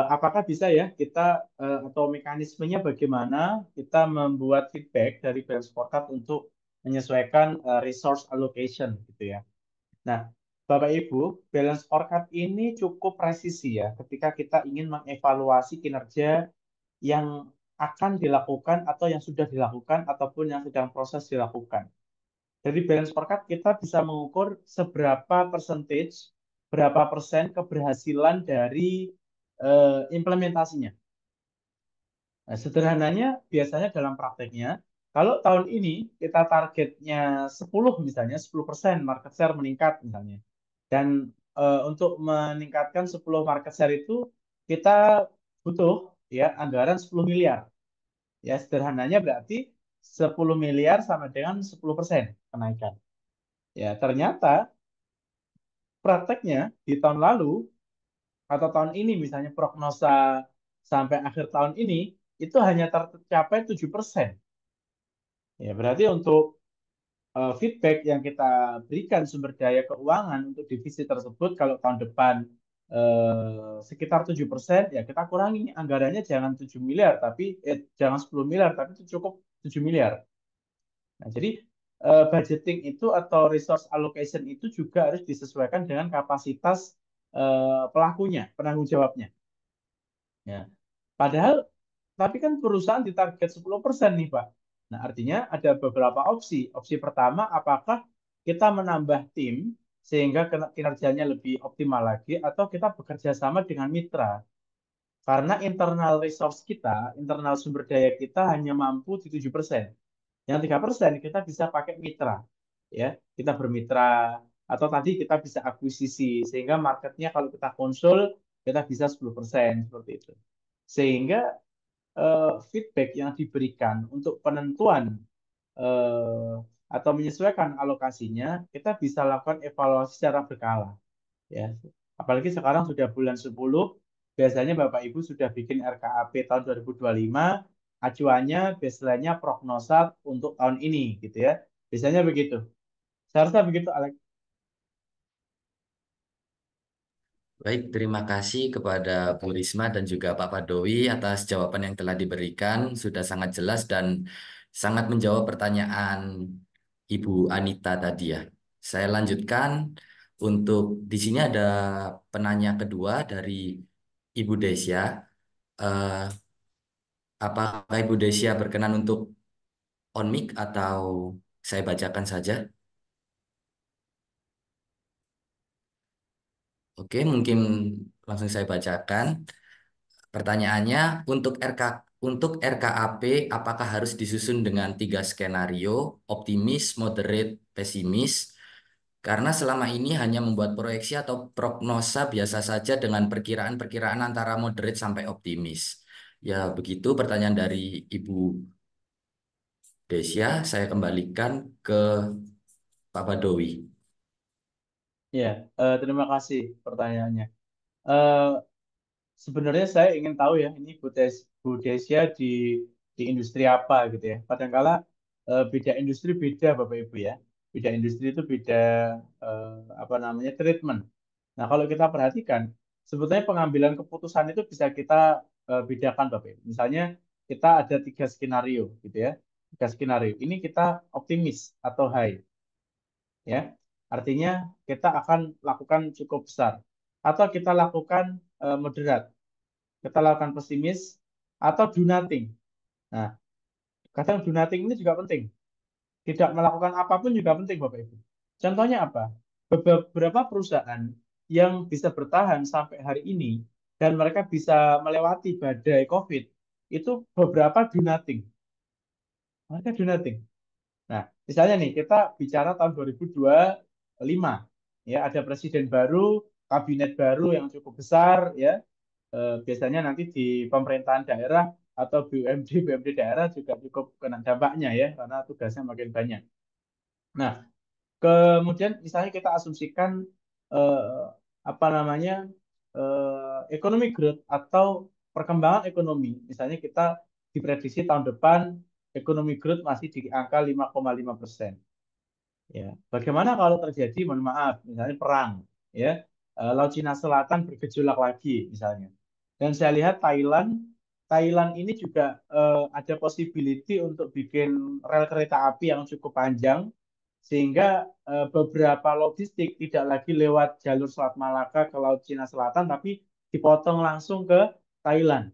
apakah bisa ya kita atau mekanismenya bagaimana kita membuat feedback dari balance scorecard untuk menyesuaikan resource allocation gitu ya. Nah, Bapak Ibu, balance scorecard ini cukup presisi ya ketika kita ingin mengevaluasi kinerja yang akan dilakukan atau yang sudah dilakukan ataupun yang sedang proses dilakukan. Dari balance scorecard kita bisa mengukur seberapa percentage, berapa persen keberhasilan dari implementasinya. Nah, sederhananya biasanya dalam prakteknya, kalau tahun ini kita targetnya 10 misalnya, 10% market share meningkat misalnya. Dan untuk meningkatkan 10 market share itu kita butuh ya anggaran 10 miliar. Ya, sederhananya berarti 10 miliar sama dengan 10% kenaikan. Ya, ternyata prakteknya di tahun lalu atau tahun ini misalnya prognosa sampai akhir tahun ini itu hanya tercapai 7%. Ya, berarti untuk feedback yang kita berikan sumber daya keuangan untuk divisi tersebut kalau tahun depan sekitar 7%, ya kita kurangi anggarannya jangan 7 miliar tapi jangan 10 miliar tapi itu cukup 7 miliar. Nah, jadi budgeting itu atau resource allocation itu juga harus disesuaikan dengan kapasitas pelakunya, penanggung jawabnya. Ya. Padahal, tapi kan perusahaan ditarget 10% nih, Pak. Nah, artinya ada beberapa opsi. Opsi pertama, apakah kita menambah tim sehingga kinerjanya lebih optimal lagi, atau kita bekerja sama dengan mitra. Karena internal resource kita, internal sumber daya kita hanya mampu di 7%. Yang 3% kita bisa pakai mitra. Ya, kita bermitra atau tadi kita bisa akuisisi sehingga marketnya kalau kita konsul kita bisa 10% seperti itu. Sehingga feedback yang diberikan untuk penentuan eh, atau menyesuaikan alokasinya, kita bisa lakukan evaluasi secara berkala. Ya, apalagi sekarang sudah bulan 10, biasanya Bapak Ibu sudah bikin RKAP tahun 2025, acuannya baseline-nya prognosa untuk tahun ini, gitu ya. Biasanya begitu. Seharusnya begitu, Alex. Baik, terima kasih kepada Bu Risma dan juga Pak Padowi atas jawaban yang telah diberikan. Sudah sangat jelas dan sangat menjawab pertanyaan Ibu Anita tadi ya. Saya lanjutkan untuk di sini ada penanya kedua dari Ibu Desya. Eh, apakah Ibu Desya berkenan untuk on mic atau saya bacakan saja? Oke, mungkin langsung saya bacakan. Pertanyaannya, untuk RKAP, apakah harus disusun dengan 3 skenario, optimis, moderate, pesimis? Karena selama ini hanya membuat proyeksi atau prognosa biasa saja dengan perkiraan-perkiraan antara moderate sampai optimis. Ya, begitu pertanyaan dari Ibu Desya. Saya kembalikan ke Pak Badowi. Ya, terima kasih pertanyaannya. Eh, Sebenarnya saya ingin tahu ya, ini Bu Desya di industri apa gitu ya. Kadangkala beda industri beda Bapak Ibu ya. Beda industri itu beda eh, apa namanya treatment. Nah, kalau kita perhatikan, sebetulnya pengambilan keputusan itu bisa kita bedakan Bapak Ibu. Misalnya kita ada 3 skenario gitu ya. 3 skenario. Ini kita optimis atau high ya. Artinya kita akan lakukan cukup besar atau kita lakukan moderat. kita lakukan pesimis, atau do nothing. Nah, kadang do nothing ini juga penting. Tidak melakukan apapun juga penting, Bapak Ibu. Contohnya apa? Beberapa perusahaan yang bisa bertahan sampai hari ini dan mereka bisa melewati badai COVID, itu beberapa do nothing. Mereka do nothing. Nah, misalnya nih, kita bicara tahun 2025, ya, ada presiden baru, kabinet baru yang cukup besar, ya. Biasanya nanti di pemerintahan daerah atau BUMD daerah juga cukup kena dampaknya, ya, karena tugasnya makin banyak. Nah, kemudian misalnya kita asumsikan eh, apa namanya ekonomi growth atau perkembangan ekonomi. Misalnya kita diprediksi tahun depan ekonomi growth masih di angka 5,5%. Ya, bagaimana kalau terjadi, mohon maaf, misalnya perang, ya, Laut Cina Selatan bergejolak lagi, misalnya. Dan saya lihat Thailand ini juga ada possibility untuk bikin rel kereta api yang cukup panjang, sehingga beberapa logistik tidak lagi lewat jalur Selat Malaka ke Laut Cina Selatan, tapi dipotong langsung ke Thailand.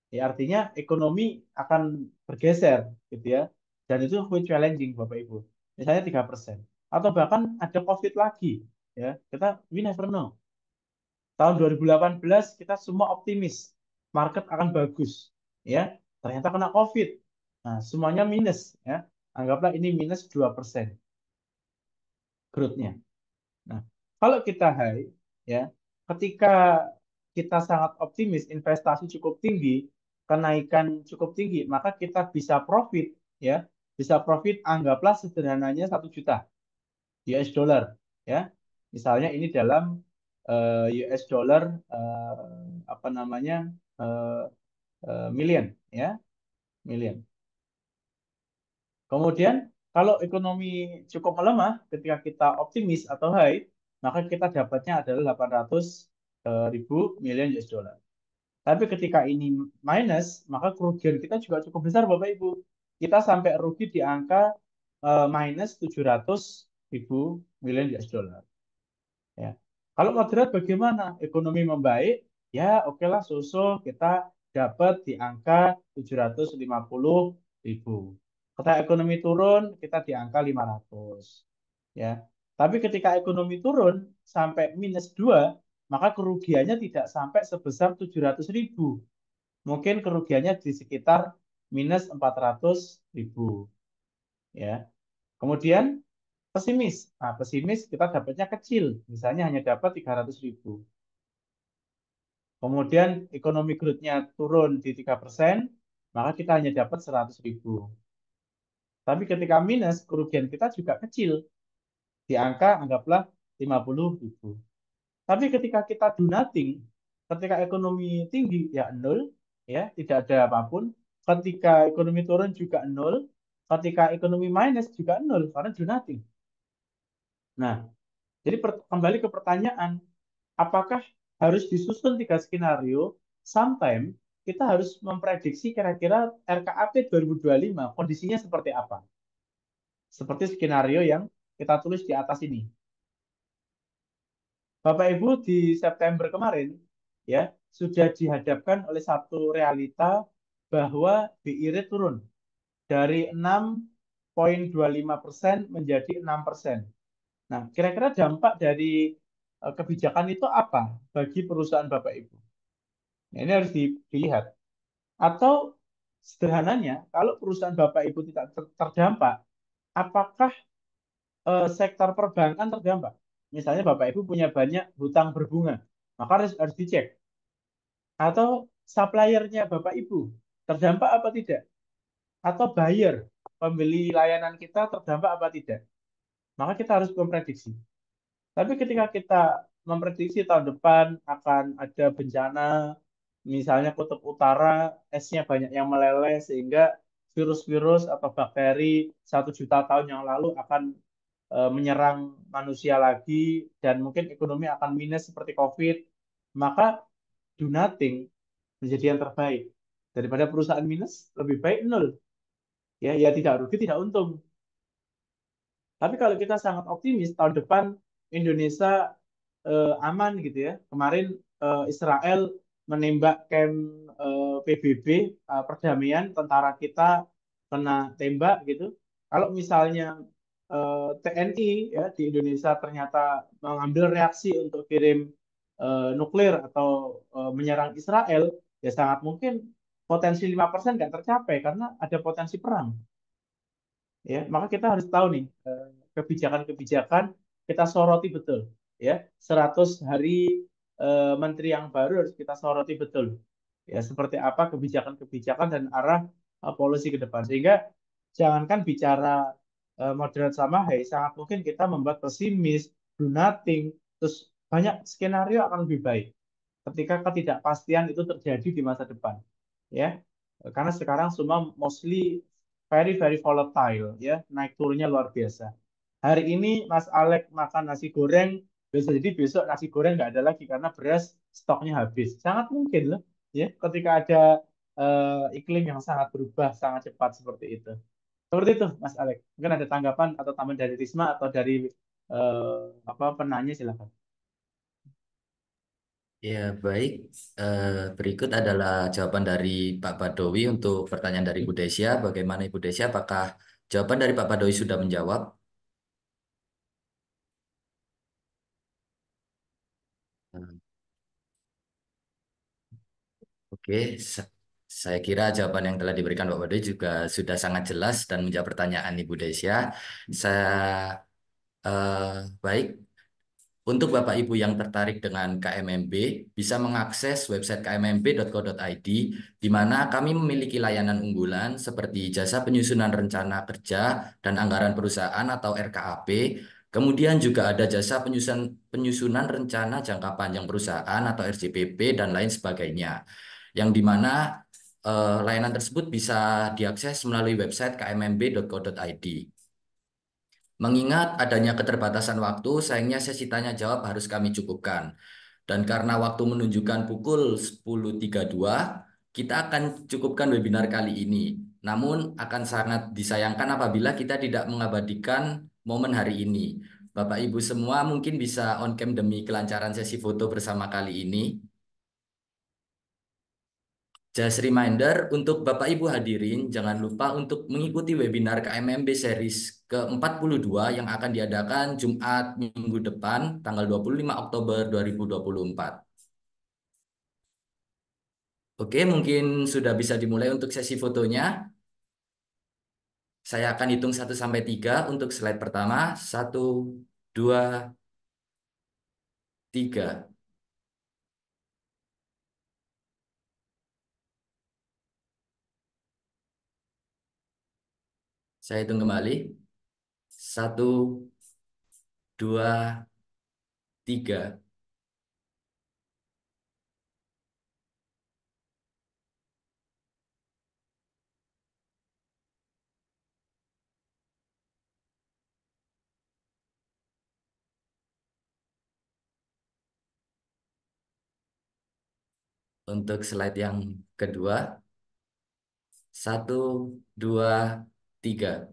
Ya, artinya ekonomi akan bergeser, gitu ya. Dan itu quite challenging, Bapak Ibu. Misalnya 3%. Atau bahkan ada COVID lagi, ya. We never know. Tahun 2018 kita semua optimis, market akan bagus, ya. Ternyata kena COVID. Nah, semuanya minus, ya. Anggaplah ini minus 2% growth-nya. Nah, kalau kita high, ya, ketika kita sangat optimis, investasi cukup tinggi, kenaikan cukup tinggi, maka kita bisa profit, ya, bisa profit anggaplah sederhananya 1 juta US dollar, ya. Misalnya ini dalam US dollar apa namanya eh, million, ya, million. Kemudian kalau ekonomi cukup melemah ketika kita optimis atau high, maka kita dapatnya adalah 800 ribu million US dollar. Tapi ketika ini minus, maka kerugian kita juga cukup besar, Bapak Ibu. Kita sampai rugi di angka minus 700 ribu million US dollar. Ya. Kalau moderat bagaimana? Ekonomi membaik, ya oke lah, kita dapat di angka 750 ribu. Ketika ekonomi turun, kita di angka 500. Ya. Tapi ketika ekonomi turun sampai minus 2, maka kerugiannya tidak sampai sebesar 700 ribu. Mungkin kerugiannya di sekitar minus 400 ribu. Ya. Kemudian pesimis. Nah, pesimis kita dapatnya kecil, misalnya hanya dapat 300 ribu. Kemudian ekonomi growth-nya turun di 3%, maka kita hanya dapat 100 ribu. Tapi ketika minus, kerugian kita juga kecil, di angka anggaplah 50 ribu. Tapi ketika kita do nothing, ketika ekonomi tinggi, ya nol, ya tidak ada apapun. Ketika ekonomi turun juga nol, ketika ekonomi minus juga nol, karena do nothing. Nah, jadi kembali ke pertanyaan, apakah harus disusun 3 skenario? Sometimes kita harus memprediksi kira-kira RKAP 2025 kondisinya seperti apa. Seperti skenario yang kita tulis di atas ini. Bapak Ibu di September kemarin, ya, sudah dihadapkan oleh satu realita bahwa BI rate turun dari 6,25% menjadi 6%. Nah, kira-kira dampak dari kebijakan itu apa bagi perusahaan Bapak Ibu? Nah, ini harus dilihat. Atau sederhananya, kalau perusahaan Bapak Ibu tidak terdampak, apakah sektor perbankan terdampak? Misalnya Bapak Ibu punya banyak hutang berbunga, maka harus dicek. Atau suppliernya Bapak Ibu terdampak apa tidak? Atau buyer, pembeli layanan kita terdampak apa tidak? Maka kita harus memprediksi. Tapi ketika kita memprediksi tahun depan akan ada bencana, misalnya kutub utara, esnya banyak yang meleleh, sehingga virus-virus atau bakteri 1 juta tahun yang lalu akan menyerang manusia lagi, dan mungkin ekonomi akan minus seperti COVID, maka do nothing menjadi yang terbaik. Daripada perusahaan minus, lebih baik nol. Ya, ya tidak rugi, tidak untung. Tapi kalau kita sangat optimis tahun depan Indonesia aman gitu ya. Kemarin Israel menembak camp PBB, perdamaian, tentara kita kena tembak gitu. Kalau misalnya TNI ya di Indonesia ternyata mengambil reaksi untuk kirim nuklir atau menyerang Israel, ya sangat mungkin potensi 5% nggak tercapai karena ada potensi perang. Ya, maka kita harus tahu nih kebijakan-kebijakan kita soroti betul. Ya, 100 hari menteri yang baru harus kita soroti betul. Ya, seperti apa kebijakan-kebijakan dan arah polisi ke depan. Sehingga jangankan bicara moderat sama high, sangat mungkin kita membuat pesimis, do nothing, terus banyak skenario akan lebih baik ketika ketidakpastian itu terjadi di masa depan. Ya, karena sekarang semua mostly very very volatile, ya, naik turunnya luar biasa. Hari ini Mas Alek makan nasi goreng, bisa jadi besok nasi goreng nggak ada lagi karena beras stoknya habis. Sangat mungkin loh, ya, ketika ada iklim yang sangat berubah sangat cepat seperti itu. Seperti itu, Mas Alek. Mungkin ada tanggapan atau tambahan dari Risma atau dari apa penanya, silakan. Ya, baik. Berikut adalah jawaban dari Pak Badowi untuk pertanyaan dari Bu Desya. Bagaimana Ibu Desya? Apakah jawaban dari Pak Badowi sudah menjawab? Hmm, Oke, saya kira jawaban yang telah diberikan Pak Badowi juga sudah sangat jelas dan menjawab pertanyaan Ibu Desya. Saya baik. Untuk Bapak Ibu yang tertarik dengan KMMB, bisa mengakses website kmmb.co.id, di mana kami memiliki layanan unggulan seperti jasa penyusunan rencana kerja dan anggaran perusahaan atau RKAP, kemudian juga ada jasa penyusunan rencana jangka panjang perusahaan atau RJPP, dan lain sebagainya. Yang di mana layanan tersebut bisa diakses melalui website kmmb.co.id. Mengingat adanya keterbatasan waktu, sayangnya sesi tanya jawab harus kami cukupkan. Dan karena waktu menunjukkan pukul 10.32, kita akan cukupkan webinar kali ini. Namun akan sangat disayangkan apabila kita tidak mengabadikan momen hari ini. Bapak Ibu semua mungkin bisa on cam demi kelancaran sesi foto bersama kali ini. Just reminder untuk Bapak Ibu hadirin, jangan lupa untuk mengikuti webinar KMMB Series ke-42 yang akan diadakan Jumat minggu depan, tanggal 25 Oktober 2024. Oke, mungkin sudah bisa dimulai untuk sesi fotonya. Saya akan hitung 1 sampai 3 untuk slide pertama. 1, 2, 3. Saya hitung kembali. 1, 2, 3. Untuk slide yang kedua. 1, 2, 3.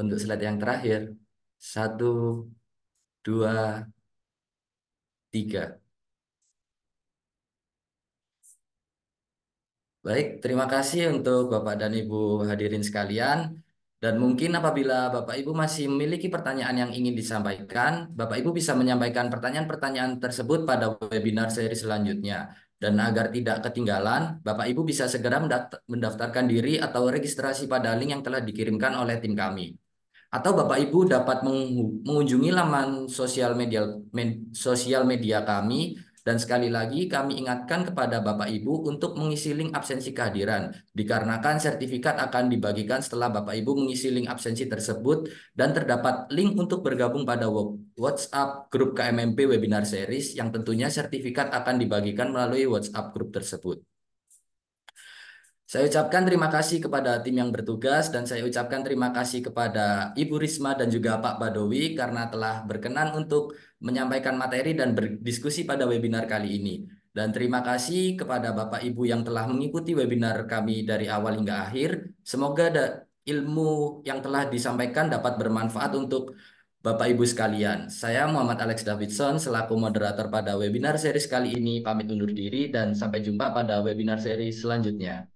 Untuk slide yang terakhir. 1, 2, 3. Baik, terima kasih untuk Bapak dan Ibu hadirin sekalian. Dan mungkin apabila Bapak Ibu masih memiliki pertanyaan yang ingin disampaikan, Bapak Ibu bisa menyampaikan pertanyaan-pertanyaan tersebut pada webinar seri selanjutnya. Dan agar tidak ketinggalan, Bapak Ibu bisa segera mendaftarkan diri atau registrasi pada link yang telah dikirimkan oleh tim kami. Atau Bapak Ibu dapat mengunjungi laman sosial media kami, dan sekali lagi kami ingatkan kepada Bapak Ibu untuk mengisi link absensi kehadiran dikarenakan sertifikat akan dibagikan setelah Bapak Ibu mengisi link absensi tersebut, dan terdapat link untuk bergabung pada WhatsApp grup KMMP Webinar Series yang tentunya sertifikat akan dibagikan melalui WhatsApp grup tersebut. Saya ucapkan terima kasih kepada tim yang bertugas, dan saya ucapkan terima kasih kepada Ibu Risma dan juga Pak Badowi karena telah berkenan untuk menyampaikan materi dan berdiskusi pada webinar kali ini. Dan terima kasih kepada Bapak Ibu yang telah mengikuti webinar kami dari awal hingga akhir. Semoga ilmu yang telah disampaikan dapat bermanfaat untuk Bapak Ibu sekalian, saya Muhammad Alex Davidson selaku moderator pada webinar series kali ini pamit undur diri dan sampai jumpa pada webinar series selanjutnya.